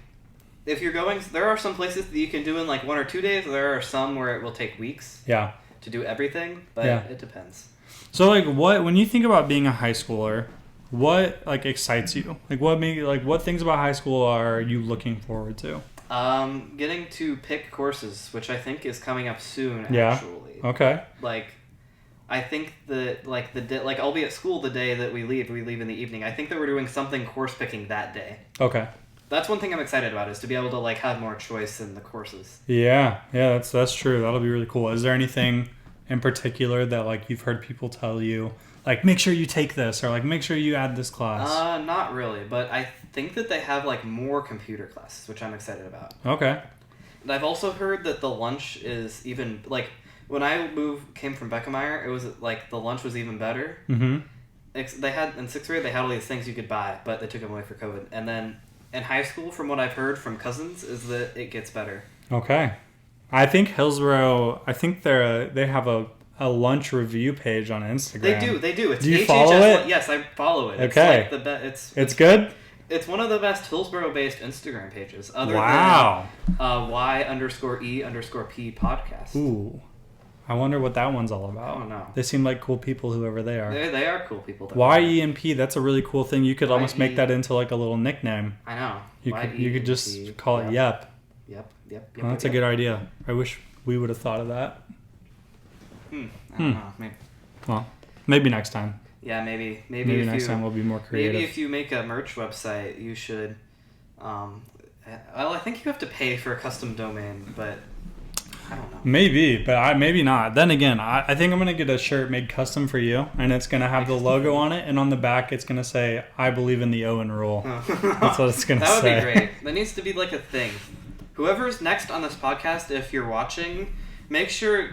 if you're going... There are some places that you can do in, like, 1 or 2 days. There are some where it will take weeks to do everything, but it depends. So, like, when you think about being a high schooler, what, like, excites you? Like, what things about high school are you looking forward to? Getting to pick courses, which I think is coming up soon, actually. Okay. Like... I think that, like, I'll be at school the day that we leave in the evening. I think that we're doing something course picking that day. Okay. That's one thing I'm excited about, is to be able to, like, have more choice in the courses. Yeah, that's true. That'll be really cool. Is there anything in particular that, like, you've heard people tell you, like, make sure you take this, or, like, make sure you add this class? Not really, but I think that they have, like, more computer classes, which I'm excited about. Okay. And I've also heard that the lunch is even, like... When I came from Beckemeyer, it was like the lunch was even better. Mm-hmm. They had in 6th grade, they had all these things you could buy, but they took them away for COVID. And then in high school, from what I've heard from cousins, is that it gets better. Okay, I think Hillsborough. I think they have a lunch review page on Instagram. They do. It's do you follow it? Yes, I follow it. Okay, It's like it's good. It's one of the best Hillsborough-based Instagram pages. Other than Y_E_P podcast. Ooh. I wonder what that one's all about. I don't know. They seem like cool people, whoever they are. They are cool people. YEMP, that's a really cool thing. You could almost make that into like a little nickname. I know. You could just call it Yep. Yep. Well, that's a good idea. I wish we would have thought of that. I don't know. Maybe. Well, maybe next time. Yeah, maybe next time we'll be more creative. Maybe if you make a merch website, you should... well, I think you have to pay for a custom domain, but... I don't know. Maybe, but maybe not. Then again, I think I'm going to get a shirt made custom for you, and it's going to have the logo on it, and on the back it's going to say, I believe in the Owen rule. That's what it's going to say. That would be great. That needs to be like a thing. Whoever's next on this podcast, if you're watching, make sure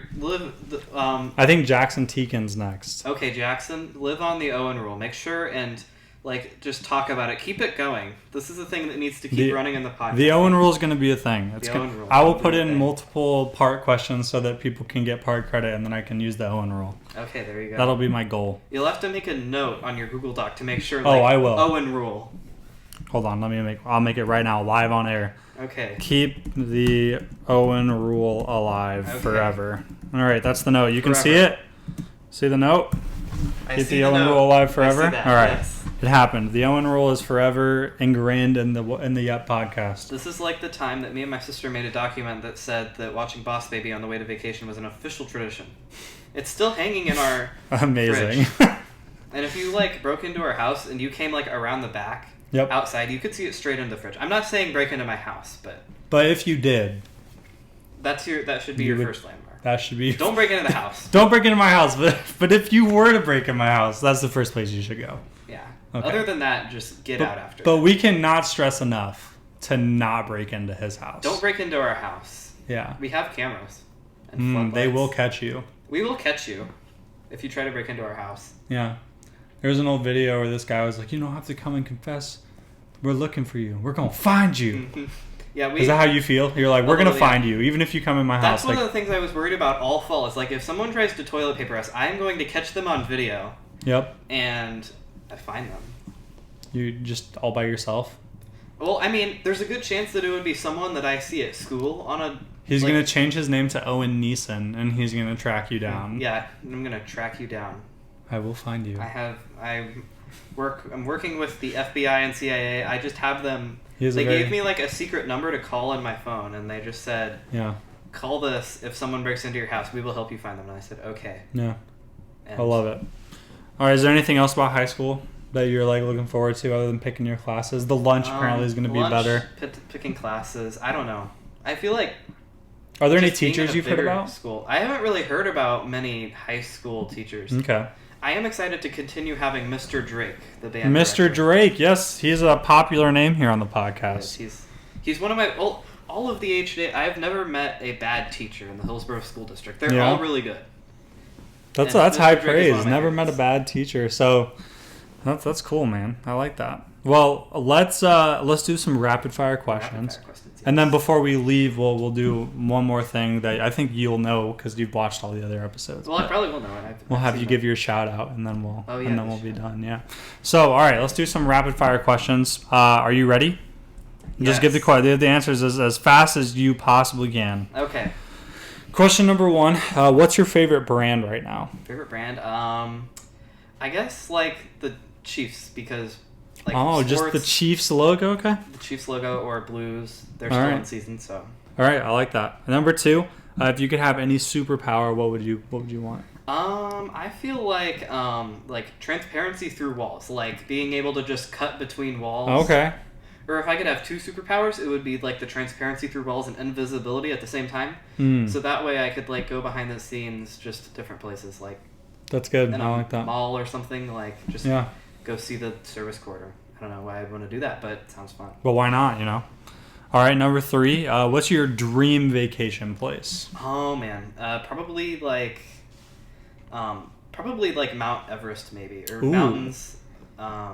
I think Jackson Teakin's next. Okay, Jackson, live on the Owen rule. Make sure and... Like, just talk about it. Keep it going. This is a thing that needs to keep running in the podcast. The Owen rule is going to be a thing. Owen rule. I will put in multiple part questions so that people can get part credit, and then I can use the Owen rule. Okay, there you go. That'll be my goal. You'll have to make a note on your Google Doc to make sure. I will. Owen rule. Hold on. I'll make it right now, live on air. Okay. Keep the Owen rule alive forever. All right, that's the note. You can see it. See the note? Keep the Owen rule alive forever. I see that. All right. Yes. It happened. The Owen rule is forever ingrained in the Yup podcast. This is like the time that me and my sister made a document that said that watching Boss Baby on the way to vacation was an official tradition. It's still hanging in our amazing. Fridge. And if you like broke into our house and you came like around the back outside, you could see it straight into the fridge. I'm not saying break into my house, but if you did, that should be your first landmark. That should be. Don't break into the house. Don't break into my house, but if you were to break in my house, that's the first place you should go. Yeah. Okay. Other than that, just get out after. But we cannot stress enough to not break into his house. Don't break into our house. Yeah. We have cameras. And they will catch you. We will catch you if you try to break into our house. Yeah. There was an old video where this guy was like, you don't have to come and confess. We're looking for you. We're going to find you. Yeah, is that how you feel? You're like, we're going to find you, even if you come in my house. That's one of the things I was worried about all fall. Is like, if someone tries to toilet paper us, I'm going to catch them on video. Yep. And I find them. You just all by yourself? Well, I mean, there's a good chance that it would be someone that I see at school on a... He's going to change his name to Owen Neeson, and he's going to track you down. Yeah, I'm going to track you down. I will find you. I'm working with the FBI and CIA. I just have them... They gave me like a secret number to call on my phone, and they just said, call this if someone breaks into your house. We will help you find them. And I said, okay. Yeah. I love it. All right, is there anything else about high school that you're like looking forward to other than picking your classes? The lunch apparently is going to be better. Picking classes. I don't know. I feel like... Are there any teachers you've heard about? School. I haven't really heard about many high school teachers. Okay. I am excited to continue having Mr. Drake, the band Mr. director. Drake, yes. He's a popular name here on the podcast. Yes, he's one of my... all of the HDA... I've never met a bad teacher in the Hillsborough School District. They're all really good. That's high praise. Never met a bad teacher. So that's cool, man. I like that. Well, let's do some rapid fire questions. Yes. And then before we leave, we'll do one more thing that I think you'll know because you've watched all the other episodes. Well, I probably will know it. We'll have you give your shout out, and then we'll be done. Yeah. So, all right, let's do some rapid fire questions. Are you ready? Just give the answers as fast as you possibly can. Okay. Question number 1: what's your favorite brand right now? Favorite brand? I guess like the Chiefs because. Like sports, just the Chiefs logo, okay? The Chiefs logo or Blues. They're all still right. in season, so. All right, I like that. Number 2, if you could have any superpower, what would you want? I feel like transparency through walls, like being able to just cut between walls. Okay. Or if I could have 2 superpowers, it would be like the transparency through walls and invisibility at the same time. So that way I could like go behind the scenes just different places, like. That's good. In I like that. Mall or something, like just. Yeah. Go see the service quarter. I don't know why I'd want to do that, but it sounds fun. Well, why not, All right, number 3. What's your dream vacation place? Oh, man. Probably like Mount Everest, maybe. Or mountains. I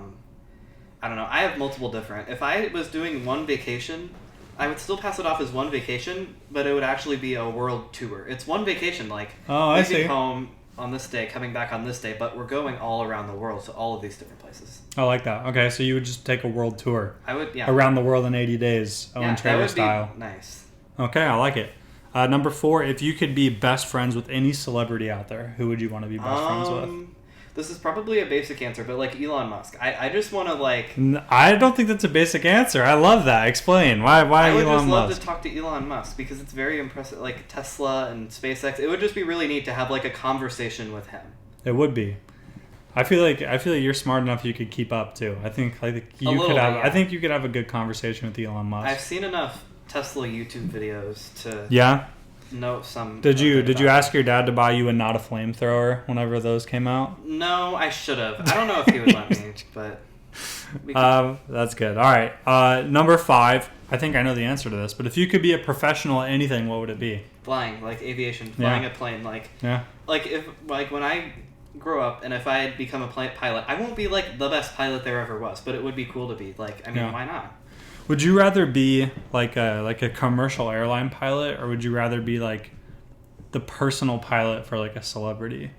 don't know. I have multiple different. If I was doing one vacation, I would still pass it off as one vacation, but it would actually be a world tour. It's one vacation, like leaving home on this day, coming back on this day, but we're going all around the world, so all of these different places. I like that. Okay, so you would just take a world tour. I would, yeah. Around the world in 80 days, Owen Trader style. Be nice. Okay, I like it. Number 4, if you could be best friends with any celebrity out there, who would you want to be best friends with? This is probably a basic answer, but like Elon Musk. I just want to like... I don't think that's a basic answer. I love that. Explain. Why Elon Musk? I would just love to talk to Elon Musk because it's very impressive. Like Tesla and SpaceX. It would just be really neat to have like a conversation with him. It would be. I feel like you're smart enough you could keep up too. I think you could have. Yeah. I think you could have a good conversation with Elon Musk. I've seen enough Tesla YouTube videos to... Yeah? No, some. Did you ask your dad to buy you a not a flamethrower whenever those came out? No, I should have. I don't know if he would let me, but. That's good. All right. Number 5. I think I know the answer to this, but if you could be a professional at anything, what would it be? Flying, like aviation, flying a plane, like. Yeah. Like when I grow up and if I had become a pilot, I won't be like the best pilot there ever was, but it would be cool to be. Like, I mean, why not? Would you rather be like a commercial airline pilot, or would you rather be like the personal pilot for like a celebrity?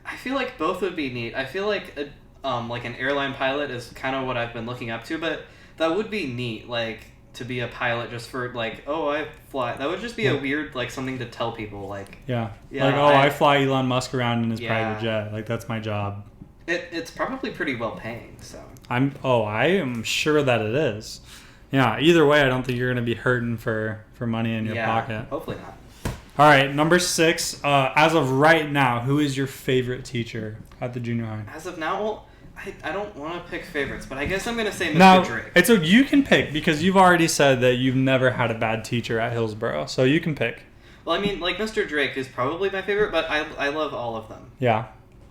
I feel like both would be neat. I feel like an airline pilot is kind of what I've been looking up to, but that would be neat. Like to be a pilot just for like, oh, I fly. That would just be a weird like something to tell people. Like like I fly Elon Musk around in his private jet. Like that's my job. It's probably pretty well paying. So I am sure that it is. Yeah, either way, I don't think you're going to be hurting for money in your pocket. Hopefully not. All right, number 6. As of right now, who is your favorite teacher at the junior high? As of now, well, I don't want to pick favorites, but I guess I'm going to say Mr. Drake. You can pick because you've already said that you've never had a bad teacher at Hillsborough, so you can pick. Well, I mean, like Mr. Drake is probably my favorite, but I love all of them. Yeah.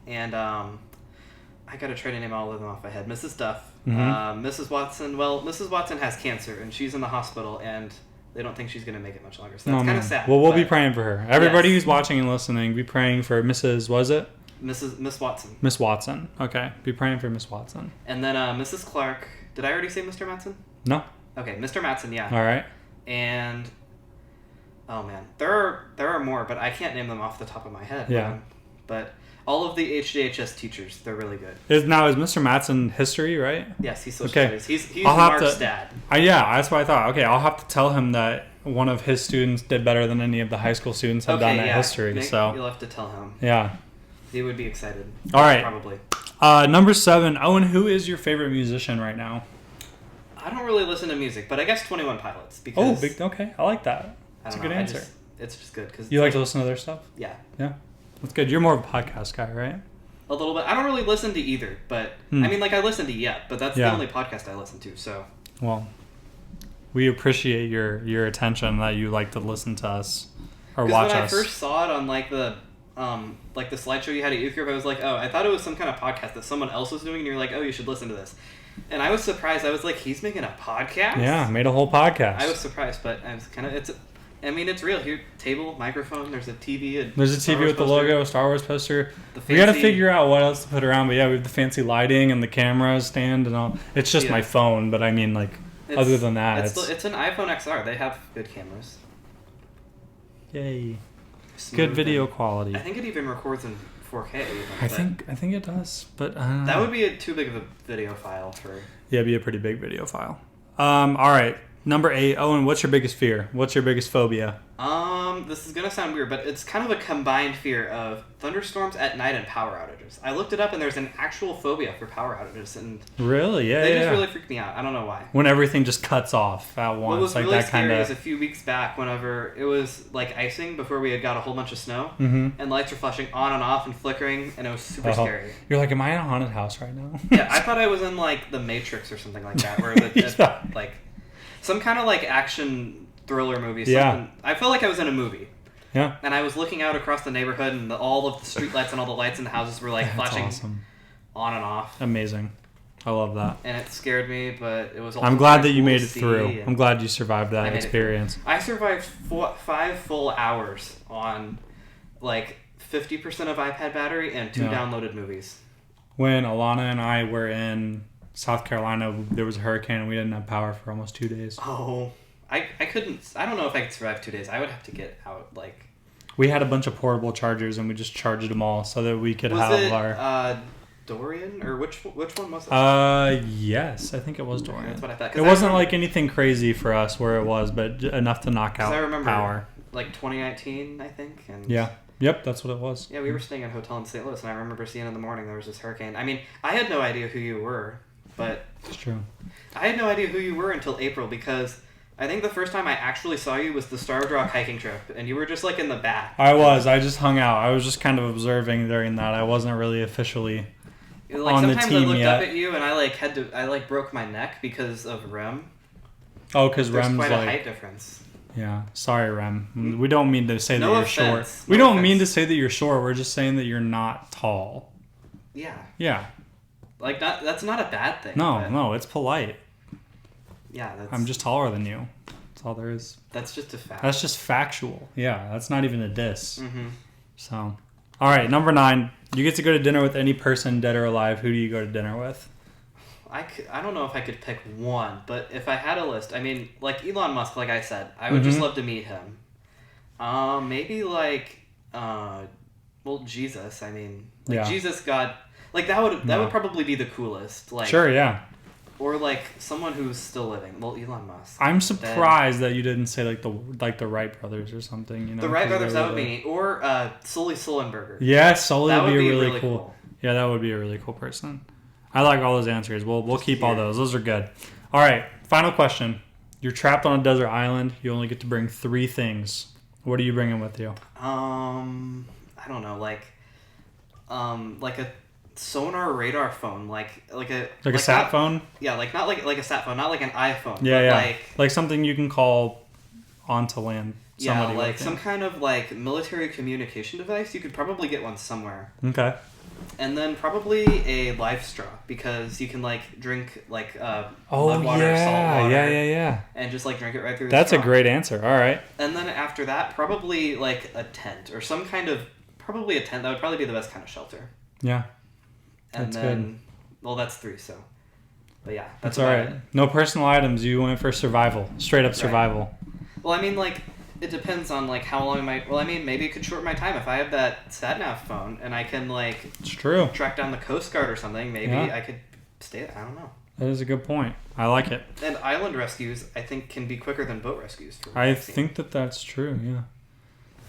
And I got to try to name all of them off my head. Mrs. Duff. Mrs. Watson. Well, Mrs. Watson has cancer and she's in the hospital and they don't think she's going to make it much longer. So that's kind of sad. Well, we'll be praying for her. Everybody who's watching and listening, be praying for Miss Watson. Miss Watson. Okay. Be praying for Miss Watson. And then Mrs. Clark. Did I already say Mr. Matson? No. Okay, Mr. Matson, yeah. All right. And oh man, there are more, but I can't name them off the top of my head. Yeah. But all of the HJHS teachers, they're really good. Is Mr. Matson history, right? Yes, he's social studies. He's Mark's dad. Yeah, that's what I thought. Okay, I'll have to tell him that one of his students did better than any of the high school students have done at history. Nick, so you'll have to tell him. Yeah. He would be excited. All right. Probably. Number 7. Owen, who is your favorite musician right now? I don't really listen to music, but I guess 21 Pilots. Because okay. I like that. That's a good answer. It's just good. Cause you like to listen to their stuff? Yeah. Yeah. That's good. You're more of a podcast guy, right? A little bit. I don't really listen to either, but I mean, like I listen to Yep, but that's the only podcast I listen to. So. Well, we appreciate your attention that you like to listen to us or watch us. When I first saw it on like the slideshow you had at youth group, I was like, oh, I thought it was some kind of podcast that someone else was doing, and you're like, oh, you should listen to this. And I was surprised. I was like, he's making a podcast? Yeah, made a whole podcast. I was surprised, but I was I mean, it's real. Here, table, microphone. There's a TV. There's a TV with the logo, a Star Wars poster. We got to figure out what else to put around. But yeah, we have the fancy lighting and the camera stand and all. It's just my phone, but I mean, like, other than that, it's an iPhone XR. They have good cameras. Yay! Good video quality. I think it even records in 4K. Even, I think it does, but that would be too big of a video file for. Yeah, it'd be a pretty big video file. All right. Number 8, Owen, what's your biggest fear? What's your biggest phobia? This is gonna sound weird, but it's kind of a combined fear of thunderstorms at night and power outages. I looked it up, and there's an actual phobia for power outages, and really, they just really freak me out. I don't know why. When everything just cuts off at once, what was like really that scary kind is a few weeks back, whenever it was like icing before we had got a whole bunch of snow, and lights were flashing on and off and flickering, and it was super scary. You're like, am I in a haunted house right now? Yeah, I thought I was in like the Matrix or something like that, where like some kind of like action thriller movie. Something. I felt like I was in a movie. Yeah. And I was looking out across the neighborhood, and all of the street lights and all the lights in the houses were like flashing on and off. Amazing. I love that. And it scared me, but it was also I'm glad that you made it through. I'm glad you survived that experience. I survived 5 full hours on like 50% of iPad battery and 2 downloaded movies. When Alana and I were in South Carolina, there was a hurricane and we didn't have power for almost 2 days. Oh. I couldn't. I don't know if I could survive 2 days. I would have to get out. Like, we had a bunch of portable chargers and we just charged them all so that we could have our. Dorian, or which one was it? Yes, I think it was Dorian. That's what I thought. It wasn't like anything crazy for us where it was, but enough to knock out I remember, power. Like 2019, I think. And yeah. Yep, that's what it was. Yeah, we were staying at a hotel in St. Louis, and I remember seeing in the morning there was this hurricane. I mean, I had no idea who you were, but it's true. I had no idea who you were until April, because I think the first time I actually saw you was the Starved Rock hiking trip, and you were just like in the back. I just hung out. I was just kind of observing during that. I wasn't really officially on the team yet. Sometimes I looked up at you and I broke my neck because of Rem. Oh, because Rem's quite a height difference. Yeah, sorry, Rem. We don't mean to say that you're short. We don't mean to say that you're short. We're just saying that you're not tall. Yeah. Yeah. Like that's not a bad thing. No, it's polite. Yeah, I'm just taller than you. That's all there is. That's just a fact. That's just factual. Yeah, that's not even a diss. So, all right, number 9. You get to go to dinner with any person, dead or alive. Who do you go to dinner with? I don't know if I could pick one, but if I had a list, I mean, like Elon Musk, like I said, I would just love to meet him. Maybe like, Jesus. I mean, Jesus, God, like that would probably be the coolest. Like, sure, yeah. Or like someone who's still living. Well, Elon Musk. I'm surprised that you didn't say like the Wright brothers or something. You know, the Wright brothers, that would be neat. Or Sully Sullenberger. Yeah, Sully would be really cool. Yeah, that would be a really cool person. I like all those answers. We'll keep all those. Those are good. All right, final question. You're trapped on a desert island. You only get to bring 3 things. What are you bringing with you? I don't know, like a sonar radar phone, like a sat phone. Yeah, not like a sat phone, not like an iPhone. Yeah, like something you can call onto land. Yeah, like some kind of like military communication device. You could probably get one somewhere. Okay. And then probably a life straw, because you can like drink like mud water, salt water. Yeah. And just like drink it right through. That's a great answer. All right. And then after that, probably like a tent or some kind of probably a tent. That would probably be the best kind of shelter. Yeah. And then, well, that's 3. So, but yeah, that's all right. No personal items. You went for survival, straight up survival. Right. Well, I mean, like, it depends on like how long well, I mean, maybe it could shorten my time if I have that sat-nav phone and I can like. It's true. Track down the Coast Guard or something. Maybe I could stay. I don't know. That is a good point. I like it. And island rescues, I think, can be quicker than boat rescues. I think that's true. Yeah.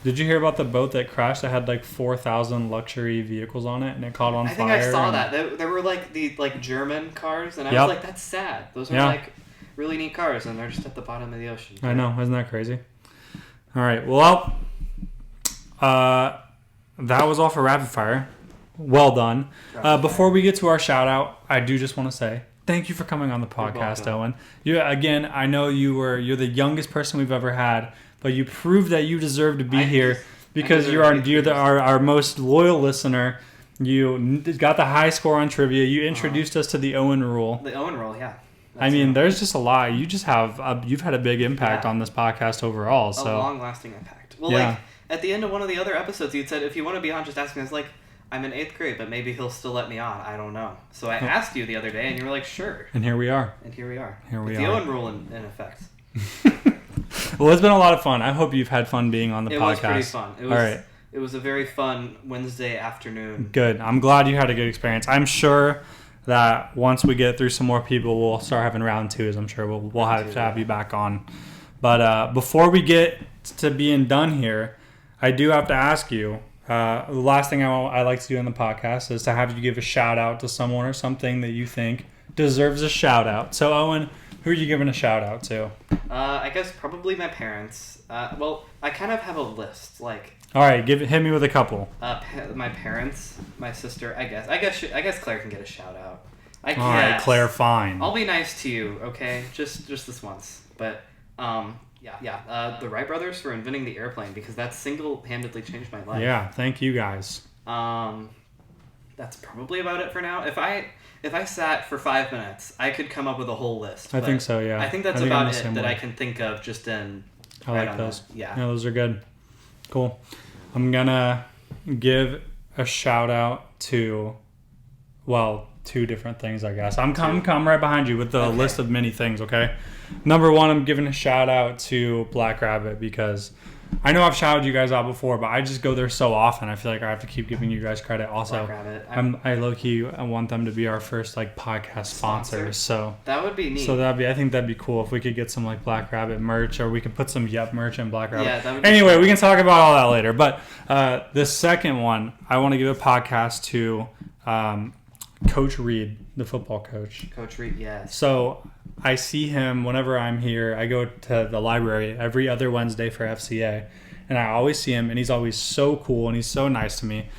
Did you hear about the boat that crashed that had like 4,000 luxury vehicles on it and it caught on fire? I think I saw that. There were like the German cars, and I was like, that's sad. Those are like really neat cars, and they're just at the bottom of the ocean. I know. Isn't that crazy? All right. Well, that was all for Rapid Fire. Well done. Before we get to our shout out, I do just want to say thank you for coming on the podcast, Owen. Again, I know you're the youngest person we've ever had. But you proved that you deserve to be here because you're our most loyal listener. You got the high score on trivia. You introduced us to the Owen rule. The Owen rule, yeah. I mean, there's just a lot. You just have you've had a big impact on this podcast overall. So a long-lasting impact. Well, yeah. like at the end of one of the other episodes, you'd said if you want to be on, just ask me. I was like, I'm in 8th grade, but maybe he'll still let me on. I don't know. So I asked you the other day, and you were like, sure. And here we are. And here we are. Here we are. The Owen rule in effect. Well, it's been a lot of fun. I hope you've had fun being on the podcast. It was pretty fun. All right. It was a very fun Wednesday afternoon. Good. I'm glad you had a good experience. I'm sure that once we get through some more people, we'll start having round 2s. I'm sure we'll have to have you back on. But before we get to being done here, I do have to ask you, the last thing I like to do in the podcast is to have you give a shout out to someone or something that you think deserves a shout out. So Owen, who are you giving a shout out to? I guess probably my parents. Well, I kind of have a list. Like, all right, hit me with a couple. My parents, my sister. I guess Claire can get a shout out. All right, Claire, fine. I'll be nice to you, okay? Just this once. But the Wright brothers for inventing the airplane, because that single-handedly changed my life. Yeah, thank you guys. That's probably about it for now. If I sat for 5 minutes, I could come up with a whole list. I think so, yeah. I think that's about it that I can think of just in... I like those. Yeah, those are good. Cool. I'm going to give a shout out to, well, 2 different things, I guess. I'm right behind you with the list of many things, okay? Number 1, I'm giving a shout out to Black Rabbit, because I know I've shouted you guys out before, but I just go there so often. I feel like I have to keep giving you guys credit. Also, I low-key want them to be our first podcast sponsors. So that would be neat. So I think that'd be cool if we could get some Black Rabbit merch, or we could put some merch in Black Rabbit. Yeah, that would be anyway, we can talk about all that later. But the second one, I want to give a podcast to Coach Reed, the football coach. Coach Reed, yes. So I see him whenever I'm here. I go to the library every other Wednesday for FCA, and I always see him, and he's always so cool, and he's so nice to me.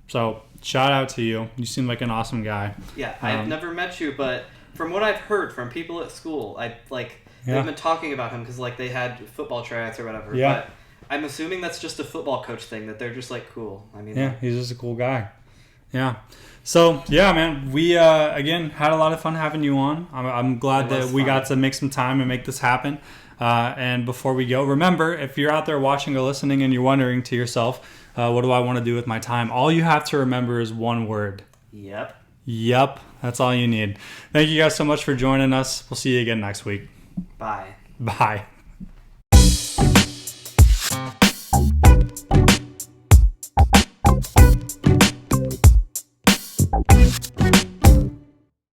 So shout out to you. You seem like an awesome guy. Yeah, I've never met you, but from what I've heard from people at school, they've been talking about him because they had football tryouts or whatever. Yeah. But I'm assuming that's just a football coach thing, that they're just cool. I mean, yeah, he's just a cool guy. Yeah. So, yeah, man, we, again, had a lot of fun having you on. I'm glad that we got to make some time and make this happen. And before we go, remember, if you're out there watching or listening and you're wondering to yourself, what do I want to do with my time? All you have to remember is one word. Yep. Yep. That's all you need. Thank you guys so much for joining us. We'll see you again next week. Bye. Bye.